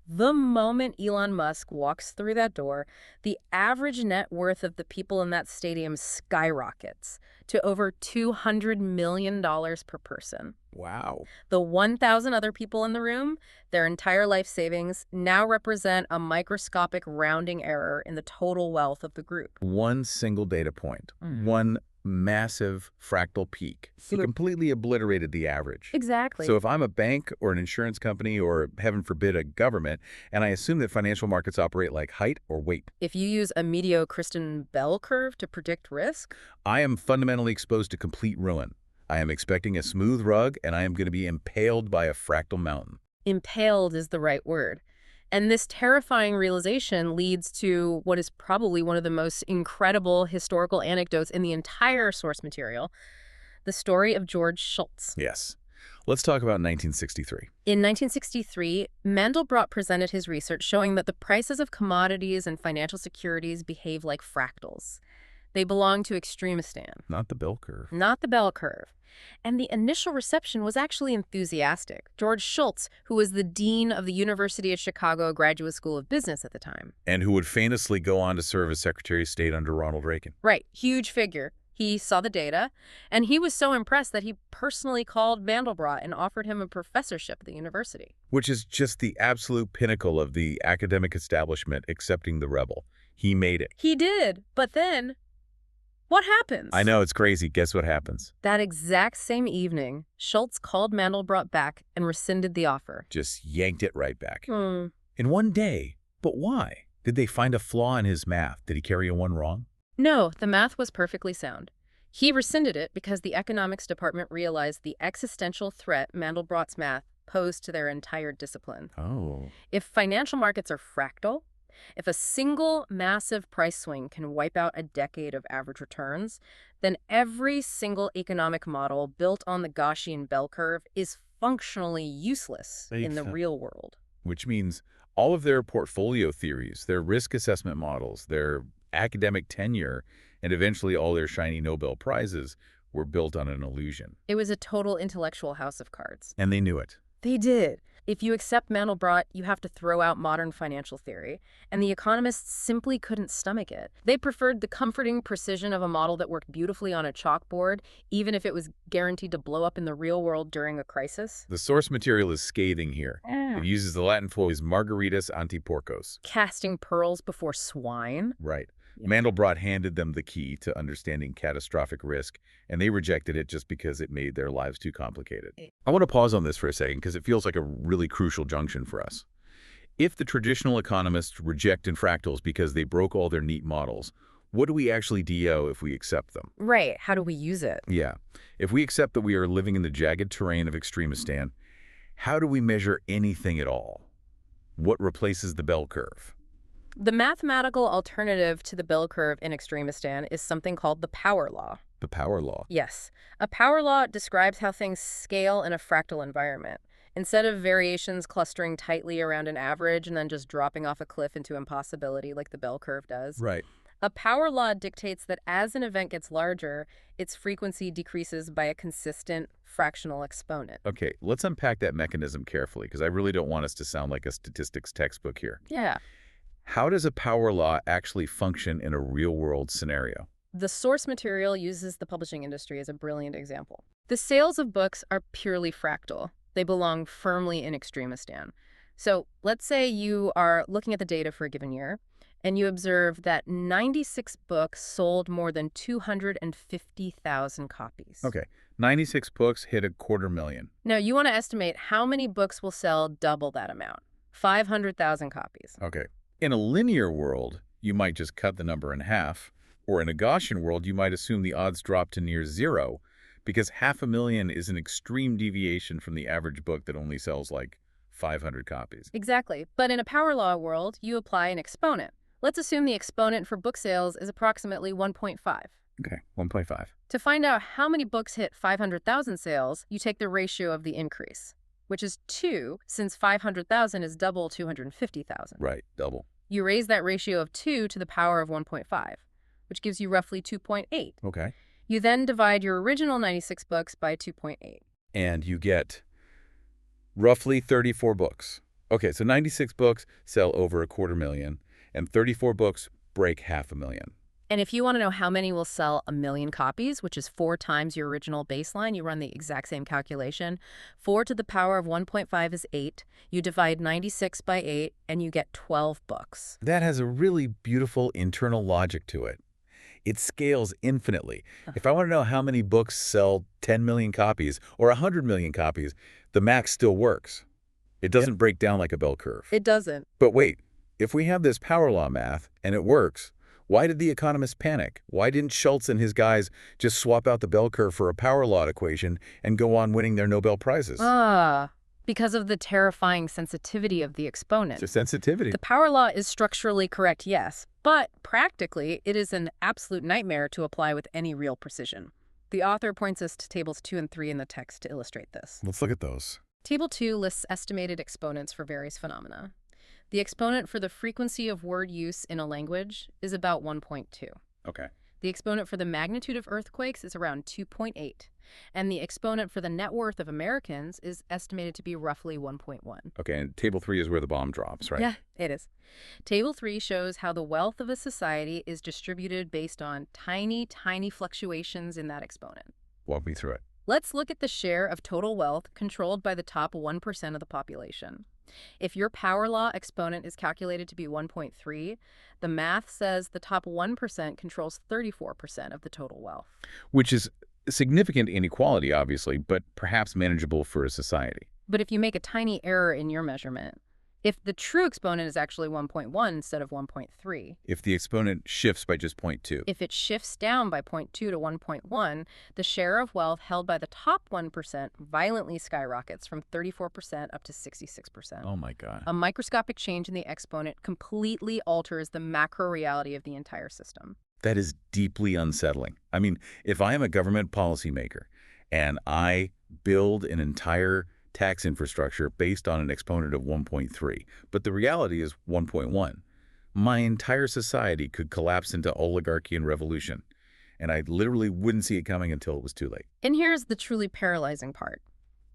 [SPEAKER 2] The moment Elon Musk walks through that door, the average net worth of the people in that stadium skyrockets to over $200 million per person.
[SPEAKER 1] Wow.
[SPEAKER 2] The 1,000 other people in the room, their entire life savings, now represent a microscopic rounding error in the total wealth of the group.
[SPEAKER 1] One single data point, one massive fractal peak. It completely obliterated the average.
[SPEAKER 2] Exactly.
[SPEAKER 1] So if I'm a bank or an insurance company or, heaven forbid, a government, and I assume that financial markets operate like height or weight.
[SPEAKER 2] If you use a Medeo-Christian bell curve to predict risk,
[SPEAKER 1] I am fundamentally exposed to complete ruin. I am expecting a smooth rug, and I am going to be impaled by a fractal mountain.
[SPEAKER 2] impaled is the right word. And this terrifying realization leads to what is probably one of the most incredible historical anecdotes in the entire source material, the story of George Shultz.
[SPEAKER 1] Yes. Let's talk about 1963.
[SPEAKER 2] In 1963, Mandelbrot presented his research showing that the prices of commodities and financial securities behave like fractals. They belong to extremistan.
[SPEAKER 1] Not the bell curve.
[SPEAKER 2] Not the bell curve. And the initial reception was actually enthusiastic. George Shultz, who was the dean of the University of Chicago Graduate School of Business at the time.
[SPEAKER 1] And who would famously go on to serve as Secretary of State under Ronald Reagan.
[SPEAKER 2] Right. Huge figure. He saw the data, and he was so impressed that he personally called Mandelbrot and offered him a professorship at the university.
[SPEAKER 1] Which is just the absolute pinnacle of the academic establishment accepting the rebel. He made it.
[SPEAKER 2] He did, but then what happens?
[SPEAKER 1] I know, it's crazy. Guess what happens?
[SPEAKER 2] That exact same evening, Shultz called Mandelbrot back and rescinded the offer.
[SPEAKER 1] Just yanked it right back.
[SPEAKER 2] Hmm.
[SPEAKER 1] In one day. But why? Did they find a flaw in his math? Did he carry a one wrong?
[SPEAKER 2] No, the math was perfectly sound. He rescinded it because the economics department realized the existential threat Mandelbrot's math posed to their entire discipline.
[SPEAKER 1] Oh.
[SPEAKER 2] If financial markets are fractal, if a single massive price swing can wipe out a decade of average returns, then every single economic model built on the Gaussian bell curve is functionally useless in the real world.
[SPEAKER 1] Which means all of their portfolio theories, their risk assessment models, their academic tenure, and eventually all their shiny Nobel Prizes were built on an illusion.
[SPEAKER 2] It was a total intellectual house of cards.
[SPEAKER 1] And they knew it.
[SPEAKER 2] They did. If you accept Mandelbrot, you have to throw out modern financial theory, and the economists simply couldn't stomach it. They preferred the comforting precision of a model that worked beautifully on a chalkboard, even if it was guaranteed to blow up in the real world during a crisis.
[SPEAKER 1] The source material is scathing here. It uses the Latin phrase margaritas ante porcos.
[SPEAKER 2] Casting pearls before swine.
[SPEAKER 1] Right. Mandelbrot handed them the key to understanding catastrophic risk, and they rejected it just because it made their lives too complicated. I want to pause on this for a second because it feels like a really crucial junction for us. If the traditional economists reject infractals because they broke all their neat models, what do we actually do if we accept them?
[SPEAKER 2] Right. How do we use it?
[SPEAKER 1] Yeah. If we accept that we are living in the jagged terrain of extremistan, how do we measure anything at all? What replaces the bell curve?
[SPEAKER 2] The mathematical alternative to the bell curve in extremistan is something called the power law.
[SPEAKER 1] The power law.
[SPEAKER 2] Yes. A power law describes how things scale in a fractal environment. Instead of variations clustering tightly around an average and then just dropping off a cliff into impossibility like the bell curve does,
[SPEAKER 1] Right.
[SPEAKER 2] a power law dictates that as an event gets larger, its frequency decreases by a consistent fractional exponent.
[SPEAKER 1] Okay, let's unpack that mechanism carefully, because I really don't want us to sound like a statistics textbook here.
[SPEAKER 2] Yeah.
[SPEAKER 1] How does a power law actually function in a real-world scenario?
[SPEAKER 2] The source material uses the publishing industry as a brilliant example. The sales of books are purely fractal. They belong firmly in extremistan. So let's say you are looking at the data for a given year, and you observe that 96 books sold more than 250,000 copies.
[SPEAKER 1] Okay, 96 books hit 250,000.
[SPEAKER 2] Now, you want to estimate how many books will sell double that amount, 500,000 copies.
[SPEAKER 1] Okay. In a linear world, you might just cut the number in half, or in a Gaussian world, you might assume the odds drop to near zero, because 500,000 is an extreme deviation from the average book that only sells like 500 copies.
[SPEAKER 2] Exactly. But in a power law world, you apply an exponent. Let's assume the exponent for book sales is approximately 1.5.
[SPEAKER 1] Okay, 1.5.
[SPEAKER 2] To find out how many books hit 500,000 sales, you take the ratio of the increase, which is 2, since 500,000 is double 250,000.
[SPEAKER 1] Right, double.
[SPEAKER 2] You raise that ratio of 2 to the power of 1.5, which gives you roughly 2.8.
[SPEAKER 1] Okay.
[SPEAKER 2] You then divide your original 96 books by 2.8.
[SPEAKER 1] And you get roughly 34 books. Okay, so 96 books sell over 250,000, and 34 books break 500,000.
[SPEAKER 2] And if you want to know how many will sell 1,000,000 copies, which is 4 times your original baseline, you run the exact same calculation. 4 to the power of 1.5 is 8. You divide 96 by 8, and you get 12 books.
[SPEAKER 1] That has a really beautiful internal logic to it. It scales infinitely. If I want to know how many books sell 10 million copies or 100 million copies, the math still works. It doesn't break down like a bell curve.
[SPEAKER 2] It doesn't.
[SPEAKER 1] But wait, if we have this power law math and it works, why did the economists panic? Why didn't Schultz and his guys just swap out the bell curve for a power law equation and go on winning their Nobel Prizes?
[SPEAKER 2] Because of the terrifying sensitivity of the exponent.
[SPEAKER 1] The sensitivity.
[SPEAKER 2] The power law is structurally correct, yes, but practically it is an absolute nightmare to apply with any real precision. The author points us to tables 2 and 3 in the text to illustrate this.
[SPEAKER 1] Let's look at those.
[SPEAKER 2] Table 2 lists estimated exponents for various phenomena. The exponent for the frequency of word use in a language is about 1.2.
[SPEAKER 1] Okay.
[SPEAKER 2] The exponent for the magnitude of earthquakes is around 2.8. And the exponent for the net worth of Americans is estimated to be roughly 1.1.
[SPEAKER 1] Okay, and table 3 is where the bomb drops, right?
[SPEAKER 2] Yeah, it is. Table 3 shows how the wealth of a society is distributed based on tiny, tiny fluctuations in that exponent.
[SPEAKER 1] Walk me through it.
[SPEAKER 2] Let's look at the share of total wealth controlled by the top 1% of the population. If your power law exponent is calculated to be 1.3, the math says the top 1% controls 34% of the total wealth.
[SPEAKER 1] Which is significant inequality, obviously, but perhaps manageable for a society.
[SPEAKER 2] But if you make a tiny error in your measurement, if the true exponent is actually 1.1 instead of 1.3.
[SPEAKER 1] If the exponent shifts by just 0.2.
[SPEAKER 2] If it shifts down by 0.2 to 1.1, the share of wealth held by the top 1% violently skyrockets from 34% up to 66%.
[SPEAKER 1] Oh my God.
[SPEAKER 2] A microscopic change in the exponent completely alters the macro reality of the entire system.
[SPEAKER 1] That is deeply unsettling. I mean, if I am a government policymaker and I build an entire tax infrastructure based on an exponent of 1.3, but the reality is 1.1, my entire society could collapse into oligarchy and revolution, and I literally wouldn't see it coming until it was too late.
[SPEAKER 2] And here's the truly paralyzing part.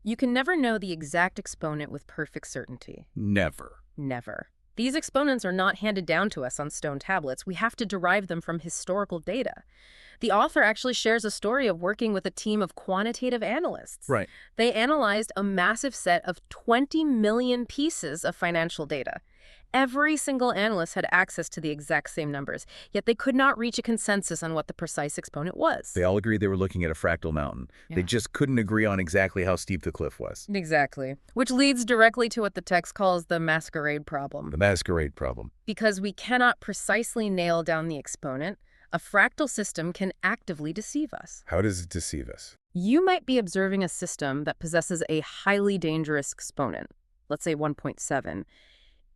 [SPEAKER 2] You can never know the exact exponent with perfect certainty.
[SPEAKER 1] Never.
[SPEAKER 2] Never. These exponents are not handed down to us on stone tablets. We have to derive them from historical data. The author actually shares a story of working with a team of quantitative analysts.
[SPEAKER 1] Right.
[SPEAKER 2] They analyzed a massive set of 20 million pieces of financial data. Every single analyst had access to the exact same numbers, yet they could not reach a consensus on what the precise exponent was.
[SPEAKER 1] They all agreed they were looking at a fractal mountain.
[SPEAKER 2] Yeah.
[SPEAKER 1] They just couldn't agree on exactly how steep the cliff was.
[SPEAKER 2] Exactly. Which leads directly to what the text calls the masquerade problem.
[SPEAKER 1] The masquerade problem.
[SPEAKER 2] Because we cannot precisely nail down the exponent, A fractal system can actively deceive us.
[SPEAKER 1] How does it deceive us?
[SPEAKER 2] You might be observing a system that possesses a highly dangerous exponent, let's say 1.7.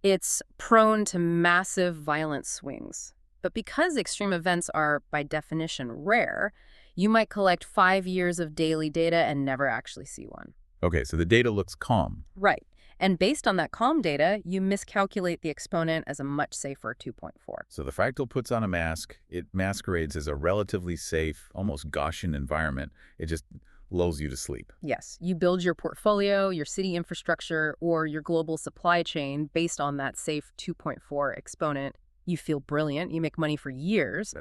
[SPEAKER 2] It's prone to massive violent swings. But because extreme events are, by definition, rare, you might collect 5 years of daily data and never actually see one.
[SPEAKER 1] Okay, so the data looks calm.
[SPEAKER 2] Right. And based on that calm data, you miscalculate the exponent as a much safer 2.4.
[SPEAKER 1] So the fractal puts on a mask. It masquerades as a relatively safe, almost Gaussian environment. It just lulls you to sleep.
[SPEAKER 2] Yes, you build your portfolio, your city infrastructure, or your global supply chain based on that safe 2.4 exponent. You feel brilliant, you make money for years,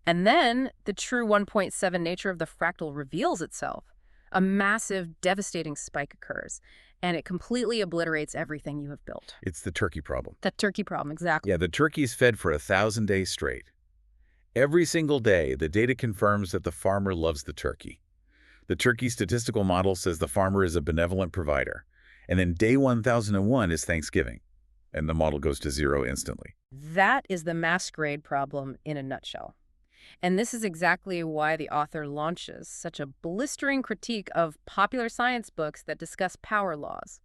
[SPEAKER 2] and then the true 1.7 nature of the fractal reveals itself. A massive, devastating spike occurs, and it completely obliterates everything you have built.
[SPEAKER 1] It's the turkey problem.
[SPEAKER 2] The turkey problem, exactly.
[SPEAKER 1] Yeah, the turkey's fed for 1,000 days straight. Every single day, the data confirms that the farmer loves the turkey. The turkey statistical model says the farmer is a benevolent provider. And then day 1001 is Thanksgiving, and the model goes to zero instantly.
[SPEAKER 2] That is the masquerade problem in a nutshell. And this is exactly why the author launches such a blistering critique of popular science books that discuss power laws.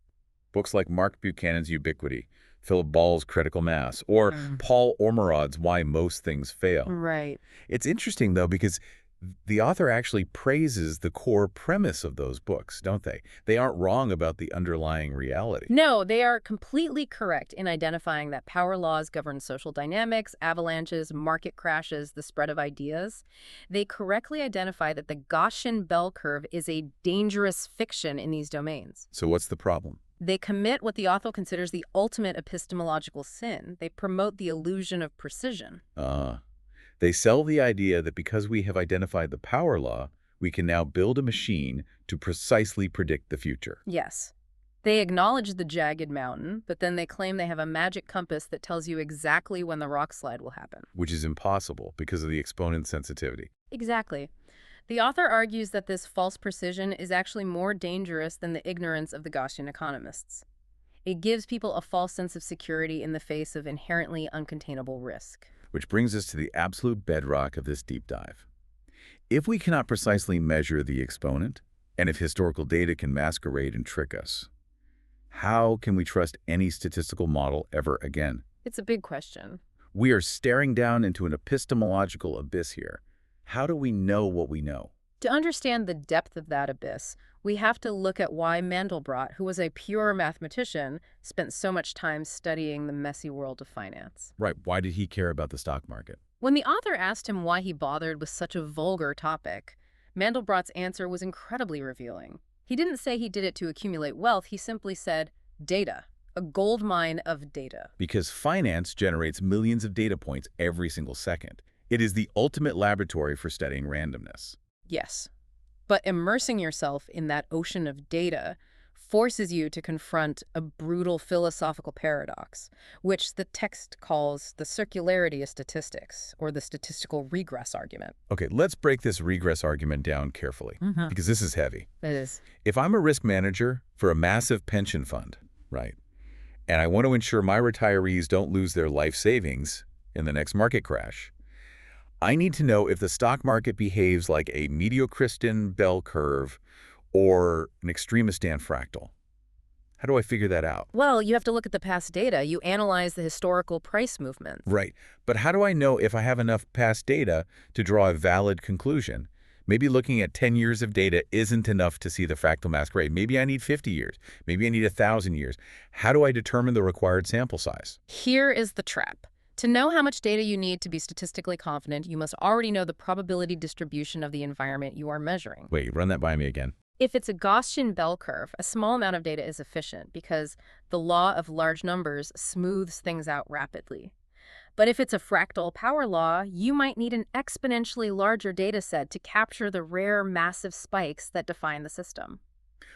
[SPEAKER 1] Books like Mark Buchanan's Ubiquity, Philip Ball's Critical Mass, or Paul Ormerod's Why Most Things Fail.
[SPEAKER 2] Right.
[SPEAKER 1] It's interesting, though, because the author actually praises the core premise of those books, don't they? They aren't wrong about the underlying reality.
[SPEAKER 2] No, they are completely correct in identifying that power laws govern social dynamics, avalanches, market crashes, the spread of ideas. They correctly identify that the Gaussian bell curve is a dangerous fiction in these domains.
[SPEAKER 1] So what's the problem?
[SPEAKER 2] They commit what the author considers the ultimate epistemological sin. They promote the illusion of precision.
[SPEAKER 1] They sell the idea that because we have identified the power law, we can now build a machine to precisely predict the future.
[SPEAKER 2] Yes. They acknowledge the jagged mountain, but then they claim they have a magic compass that tells you exactly when the rock slide will happen.
[SPEAKER 1] Which is impossible because of the exponent sensitivity.
[SPEAKER 2] Exactly. The author argues that this false precision is actually more dangerous than the ignorance of the Gaussian economists. It gives people a false sense of security in the face of inherently uncontainable risk.
[SPEAKER 1] Which brings us to the absolute bedrock of this deep dive. If we cannot precisely measure the exponent, and if historical data can masquerade and trick us, how can we trust any statistical model ever again?
[SPEAKER 2] It's a big question.
[SPEAKER 1] We are staring down into an epistemological abyss here. How do we know what we know?
[SPEAKER 2] To understand the depth of that abyss, we have to look at why Mandelbrot, who was a pure mathematician, spent so much time studying the messy world of finance.
[SPEAKER 1] Right, why did he care about the stock market?
[SPEAKER 2] When the author asked him why he bothered with such a vulgar topic, Mandelbrot's answer was incredibly revealing. He didn't say he did it to accumulate wealth, he simply said, data, a gold mine of data.
[SPEAKER 1] Because finance generates millions of data points every single second. It is the ultimate laboratory for studying randomness.
[SPEAKER 2] Yes, but immersing yourself in that ocean of data forces you to confront a brutal philosophical paradox, which the text calls the circularity of statistics, or the statistical regress argument.
[SPEAKER 1] Okay, let's break this regress argument down carefully, because this is heavy.
[SPEAKER 2] It is.
[SPEAKER 1] If I'm a risk manager for a massive pension fund, right, and I want to ensure my retirees don't lose their life savings in the next market crash, I need to know if the stock market behaves like a mediocristan bell curve or an extremistan fractal. How do I figure that out?
[SPEAKER 2] Well, you have to look at the past data. You analyze the historical price movements.
[SPEAKER 1] Right. But how do I know if I have enough past data to draw a valid conclusion? Maybe looking at 10 years of data isn't enough to see the fractal masquerade. Maybe I need 50 years. Maybe I need 1,000 years. How do I determine the required sample size?
[SPEAKER 2] Here is the trap. To know how much data you need to be statistically confident, you must already know the probability distribution of the environment you are measuring.
[SPEAKER 1] Wait, run that by me again.
[SPEAKER 2] If it's a Gaussian bell curve, a small amount of data is efficient because the law of large numbers smooths things out rapidly. But if it's a fractal power law, you might need an exponentially larger data set to capture the rare, massive spikes that define the system.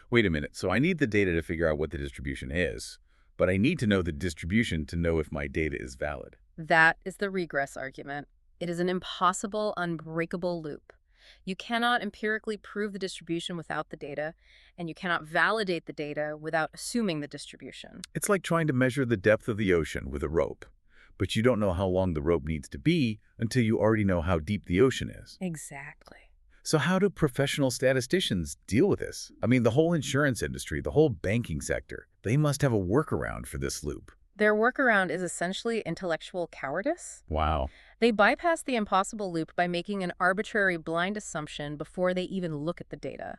[SPEAKER 1] Wait a minute. So I need the data to figure out what the distribution is, but I need to know the distribution to know if my data is valid.
[SPEAKER 2] That is the regress argument. It is an impossible, unbreakable loop. You cannot empirically prove the distribution without the data, and you cannot validate the data without assuming the distribution.
[SPEAKER 1] It's like trying to measure the depth of the ocean with a rope. but you don't know how long the rope needs to be until you already know how deep the ocean is.
[SPEAKER 2] Exactly.
[SPEAKER 1] So how do professional statisticians deal with this? I mean, the whole insurance industry, the whole banking sector, they must have a workaround for this loop.
[SPEAKER 2] Their workaround is essentially intellectual cowardice.
[SPEAKER 1] Wow.
[SPEAKER 2] They bypass the impossible loop by making an arbitrary blind assumption before they even look at the data.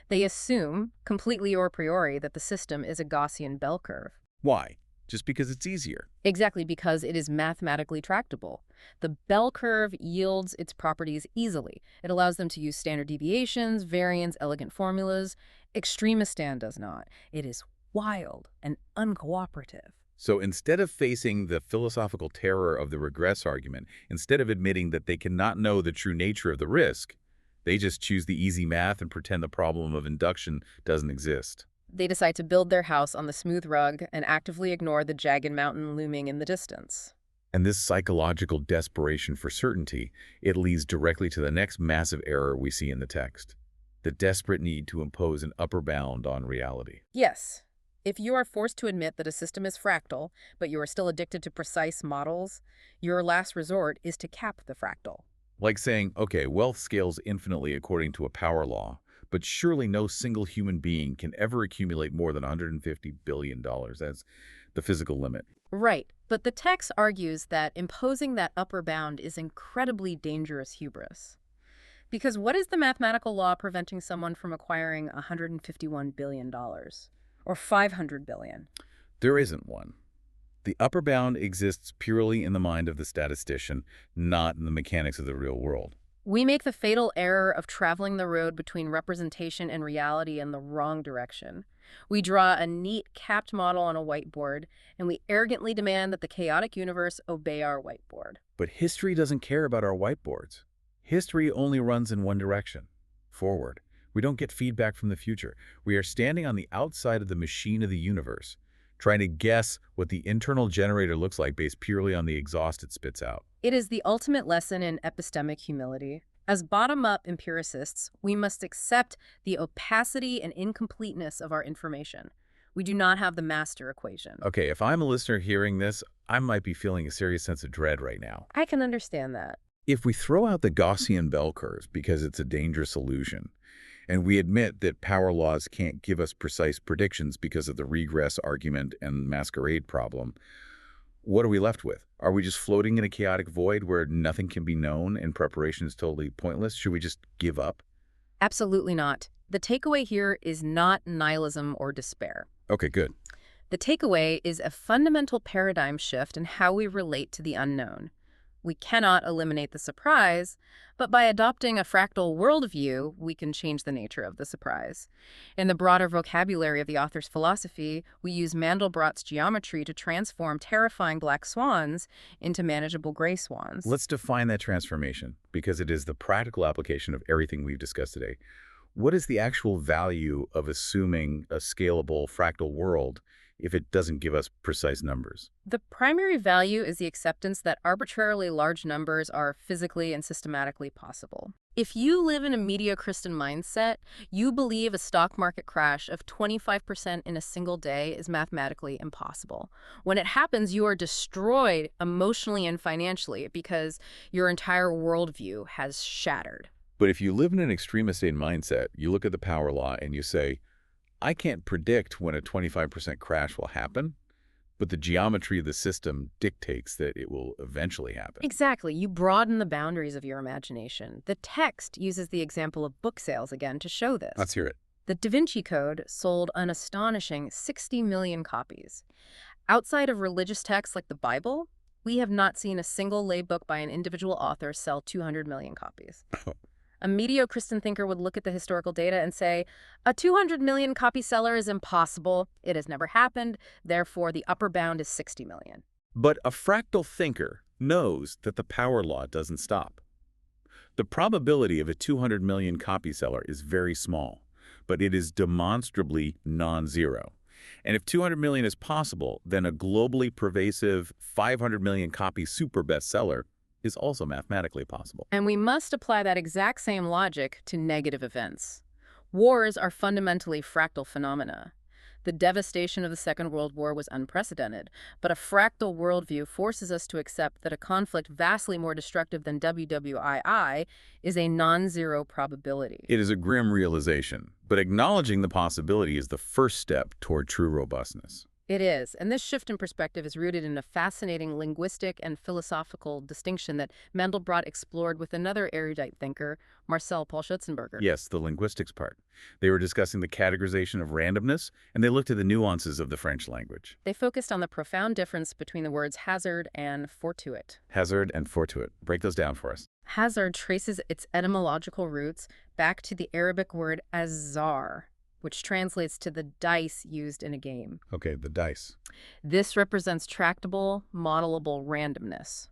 [SPEAKER 2] They assume, completely or a priori, that the system is a Gaussian bell curve.
[SPEAKER 1] Why? Just because it's easier.
[SPEAKER 2] Exactly, because it is mathematically tractable. The bell curve yields its properties easily. It allows them to use standard deviations, variance, elegant formulas. Extremistan does not. It is wild and uncooperative.
[SPEAKER 1] So instead of facing the philosophical terror of the regress argument, instead of admitting that they cannot know the true nature of the risk, they just choose the easy math and pretend the problem of induction doesn't exist.
[SPEAKER 2] They decide to build their house on the smooth rug and actively ignore the jagged mountain looming in the distance.
[SPEAKER 1] And this psychological desperation for certainty, it leads directly to the next massive error we see in the text, the desperate need to impose an upper bound on reality.
[SPEAKER 2] Yes. If you are forced to admit that a system is fractal, but you are still addicted to precise models, your last resort is to cap the fractal.
[SPEAKER 1] Like saying, okay, wealth scales infinitely according to a power law, but surely no single human being can ever accumulate more than $150 billion. That's the physical limit.
[SPEAKER 2] Right, but the text argues that imposing that upper bound is incredibly dangerous hubris. Because what is the mathematical law preventing someone from acquiring $151 billion? Or $500 billion?
[SPEAKER 1] There isn't one. The upper bound exists purely in the mind of the statistician, not in the mechanics of the real world.
[SPEAKER 2] We make the fatal error of traveling the road between representation and reality in the wrong direction. We draw a neat, capped model on a whiteboard, and we arrogantly demand that the chaotic universe obey our whiteboard.
[SPEAKER 1] But history doesn't care about our whiteboards. History only runs in one direction, forward. We don't get feedback from the future. We are standing on the outside of the machine of the universe, trying to guess what the internal generator looks like based purely on the exhaust it spits out.
[SPEAKER 2] It is the ultimate lesson in epistemic humility. As bottom-up empiricists, we must accept the opacity and incompleteness of our information. We do not have the master equation.
[SPEAKER 1] Okay, if I'm a listener hearing this, I might be feeling a serious sense of dread right now.
[SPEAKER 2] I can understand that.
[SPEAKER 1] If we throw out the Gaussian bell curves because it's a dangerous illusion, and we admit that power laws can't give us precise predictions because of the regress argument and masquerade problem, what are we left with? Are we just floating in a chaotic void where nothing can be known and preparation is totally pointless? Should we just give up?
[SPEAKER 2] Absolutely not. The takeaway here is not nihilism or despair.
[SPEAKER 1] Okay, good.
[SPEAKER 2] The takeaway is a fundamental paradigm shift in how we relate to the unknown. We cannot eliminate the surprise, but by adopting a fractal worldview, we can change the nature of the surprise. In the broader vocabulary of the author's philosophy, we use Mandelbrot's geometry to transform terrifying black swans into manageable gray swans.
[SPEAKER 1] Let's define that transformation, because it is the practical application of everything we've discussed today. What is the actual value of assuming a scalable fractal world if it doesn't give us precise numbers?
[SPEAKER 2] The primary value is the acceptance that arbitrarily large numbers are physically and systematically possible. If you live in a mediocristan mindset, you believe a stock market crash of 25% in a single day is mathematically impossible. When it happens, you are destroyed emotionally and financially because your entire worldview has shattered.
[SPEAKER 1] But if you live in an extremist mindset, you look at the power law and you say, I can't predict when a 25% crash will happen, but the geometry of the system dictates that it will eventually happen.
[SPEAKER 2] Exactly. You broaden the boundaries of your imagination. The text uses the example of book sales again to show this.
[SPEAKER 1] Let's hear it.
[SPEAKER 2] The Da Vinci Code sold an astonishing 60 million copies. Outside of religious texts like the Bible, we have not seen a single lay book by an individual author sell 200 million copies. A mediocristan thinker would look at the historical data and say, a 200 million copy seller is impossible. It has never happened. Therefore, the upper bound is 60 million.
[SPEAKER 1] But a fractal thinker knows that the power law doesn't stop. The probability of a 200 million copy seller is very small, but it is demonstrably non-zero. And if 200 million is possible, then a globally pervasive 500 million copy super bestseller is also mathematically possible.
[SPEAKER 2] And we must apply that exact same logic to negative events. Wars are fundamentally fractal phenomena. The devastation of the Second World War was unprecedented, but a fractal worldview forces us to accept that a conflict vastly more destructive than WWII is a non-zero probability.
[SPEAKER 1] It is a grim realization, but acknowledging the possibility is the first step toward true robustness.
[SPEAKER 2] It is, and this shift in perspective is rooted in a fascinating linguistic and philosophical distinction that Mandelbrot explored with another erudite thinker, Marcel Paul Schutzenberger.
[SPEAKER 1] Yes, the linguistics part. They were discussing the categorization of randomness, and they looked at the nuances of the French language.
[SPEAKER 2] They focused on the profound difference between the words hazard and fortuit.
[SPEAKER 1] Hazard and fortuit. Break those down for us.
[SPEAKER 2] Hazard traces its etymological roots back to the Arabic word azar, which translates to the dice used in a game.
[SPEAKER 1] Okay, the dice.
[SPEAKER 2] This represents tractable, modelable randomness.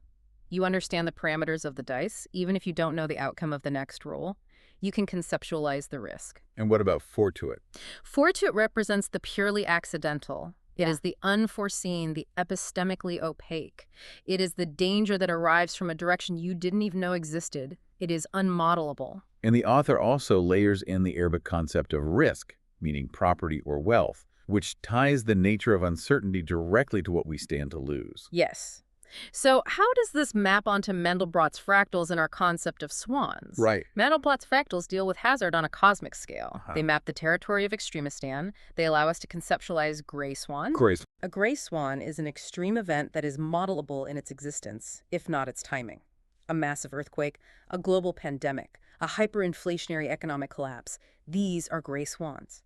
[SPEAKER 2] You understand the parameters of the dice, even if you don't know the outcome of the next roll. You can conceptualize the risk.
[SPEAKER 1] And what about fortuit?
[SPEAKER 2] Fortuit represents the purely accidental. It is the unforeseen, the epistemically opaque. It is the danger that arrives from a direction you didn't even know existed. It is unmodelable.
[SPEAKER 1] And the author also layers in the Arabic concept of risk, meaning property or wealth, which ties the nature of uncertainty directly to what we stand to lose.
[SPEAKER 2] Yes. So how does this map onto Mandelbrot's fractals and our concept of swans?
[SPEAKER 1] Right.
[SPEAKER 2] Mandelbrot's fractals deal with hazard on a cosmic scale. They map the territory of extremistan. They allow us to conceptualize gray swans.
[SPEAKER 1] Great.
[SPEAKER 2] A gray swan is an extreme event that is modelable in its existence, if not its timing. A massive earthquake, a global pandemic, a hyperinflationary economic collapse. These are gray swans.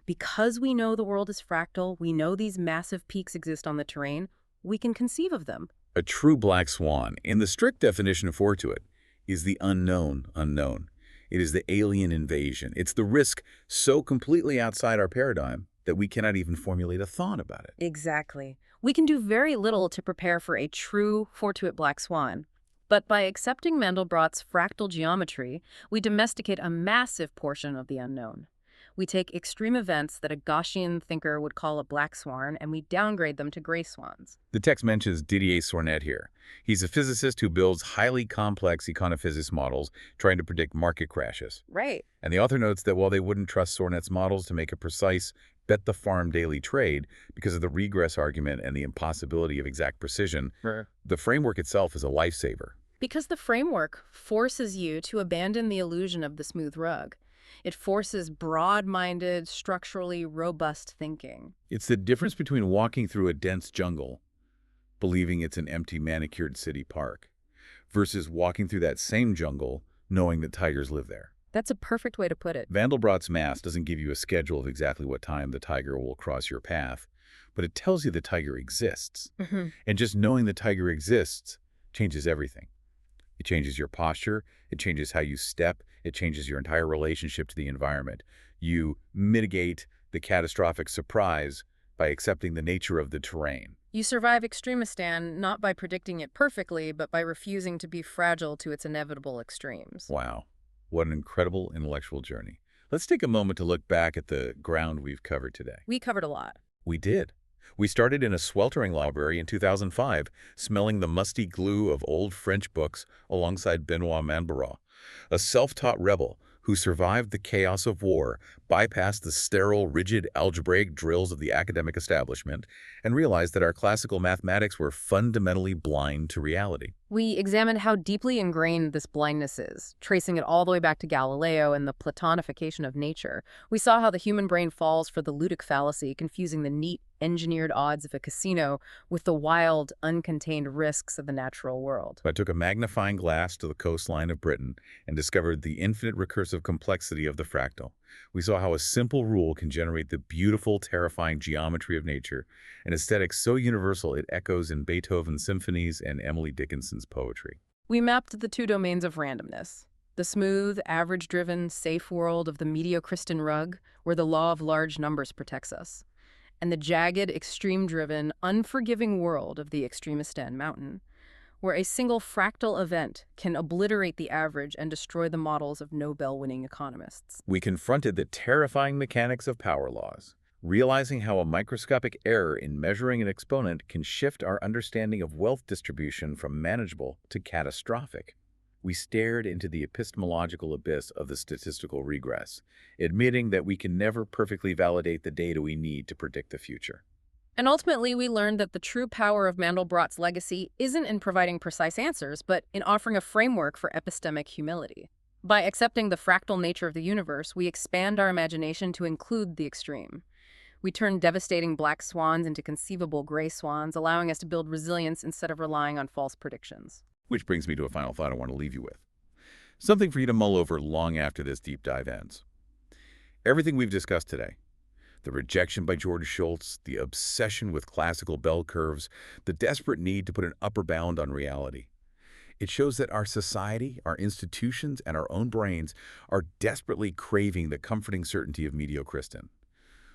[SPEAKER 2] Because we know the world is fractal, we know these massive peaks exist on the terrain, we can conceive of them.
[SPEAKER 1] A true black swan, in the strict definition of fortuit, is the unknown unknown. It is the alien invasion. It's the risk so completely outside our paradigm that we cannot even formulate a thought about it.
[SPEAKER 2] Exactly. We can do very little to prepare for a true fortuit black swan. But by accepting Mandelbrot's fractal geometry, we domesticate a massive portion of the unknown. We take extreme events that a Gaussian thinker would call a black swan, and we downgrade them to gray swans.
[SPEAKER 1] The text mentions Didier Sornet here. He's a physicist who builds highly complex econophysics models trying to predict market crashes.
[SPEAKER 2] Right.
[SPEAKER 1] And the author notes that while they wouldn't trust Sornet's models to make a precise bet-the-farm daily trade because of the regress argument and the impossibility of exact precision, the framework itself is a lifesaver.
[SPEAKER 2] Because the framework forces you to abandon the illusion of the smooth rug. It forces broad-minded, structurally robust thinking.
[SPEAKER 1] It's the difference between walking through a dense jungle, believing it's an empty, manicured city park, versus walking through that same jungle, knowing that tigers live there.
[SPEAKER 2] That's a perfect way to put it.
[SPEAKER 1] Mandelbrot's math doesn't give you a schedule of exactly what time the tiger will cross your path, but it tells you the tiger exists. And just knowing the tiger exists changes everything. It changes your posture, it changes how you step, it changes your entire relationship to the environment. You mitigate the catastrophic surprise by accepting the nature of the terrain.
[SPEAKER 2] You survive extremistan not by predicting it perfectly, but by refusing to be fragile to its inevitable extremes.
[SPEAKER 1] Wow, what an incredible intellectual journey. Let's take a moment to look back at the ground we've covered today.
[SPEAKER 2] We covered a lot.
[SPEAKER 1] We did. We started in a sweltering library in 2005, smelling the musty glue of old French books alongside Benoit Mandelbrot, a self-taught rebel who survived the chaos of war, bypassed the sterile, rigid algebraic drills of the academic establishment, and realized that our classical mathematics were fundamentally blind to reality.
[SPEAKER 2] We examined how deeply ingrained this blindness is, tracing it all the way back to Galileo and the Platonification of nature. We saw how the human brain falls for the ludic fallacy, confusing the neat, engineered odds of a casino with the wild, uncontained risks of the natural world.
[SPEAKER 1] I took a magnifying glass to the coastline of Britain and discovered the infinite recursive complexity of the fractal. We saw how a simple rule can generate the beautiful, terrifying geometry of nature, an aesthetic so universal it echoes in Beethoven's symphonies and Emily Dickinson's poetry.
[SPEAKER 2] We mapped the two domains of randomness. The smooth, average-driven, safe world of the mediocristan rug, where the law of large numbers protects us, and the jagged, extreme-driven, unforgiving world of the extremistan mountain, where a single fractal event can obliterate the average and destroy the models of Nobel-winning economists.
[SPEAKER 1] We confronted the terrifying mechanics of power laws, realizing how a microscopic error in measuring an exponent can shift our understanding of wealth distribution from manageable to catastrophic. We stared into the epistemological abyss of the statistical regress, admitting that we can never perfectly validate the data we need to predict the future.
[SPEAKER 2] And ultimately, we learned that the true power of Mandelbrot's legacy isn't in providing precise answers, but in offering a framework for epistemic humility. By accepting the fractal nature of the universe, we expand our imagination to include the extreme. We turn devastating black swans into conceivable gray swans, allowing us to build resilience instead of relying on false predictions.
[SPEAKER 1] Which brings me to a final thought I want to leave you with. Something for you to mull over long after this deep dive ends. Everything we've discussed today, the rejection by George Shultz, the obsession with classical bell curves, the desperate need to put an upper bound on reality. It shows that our society, our institutions, and our own brains are desperately craving the comforting certainty of mediocrism.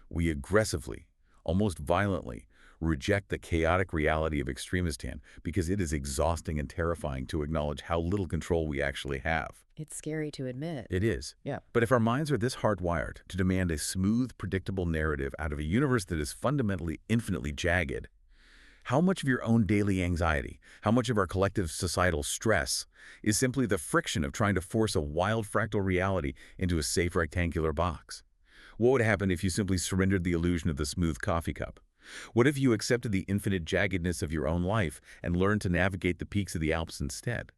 [SPEAKER 1] We aggressively, almost violently, reject the chaotic reality of extremistan because it is exhausting and terrifying to acknowledge how little control we actually have.
[SPEAKER 2] It's scary to admit.
[SPEAKER 1] It is.
[SPEAKER 2] Yeah.
[SPEAKER 1] But if our minds are this hardwired to demand a smooth, predictable narrative out of a universe that is fundamentally infinitely jagged, how much of your own daily anxiety, how much of our collective societal stress is simply the friction of trying to force a wild fractal reality into a safe rectangular box? What would happen if you simply surrendered the illusion of the smooth coffee cup? What if you accepted the infinite jaggedness of your own life and learned to navigate the peaks of the Alps instead?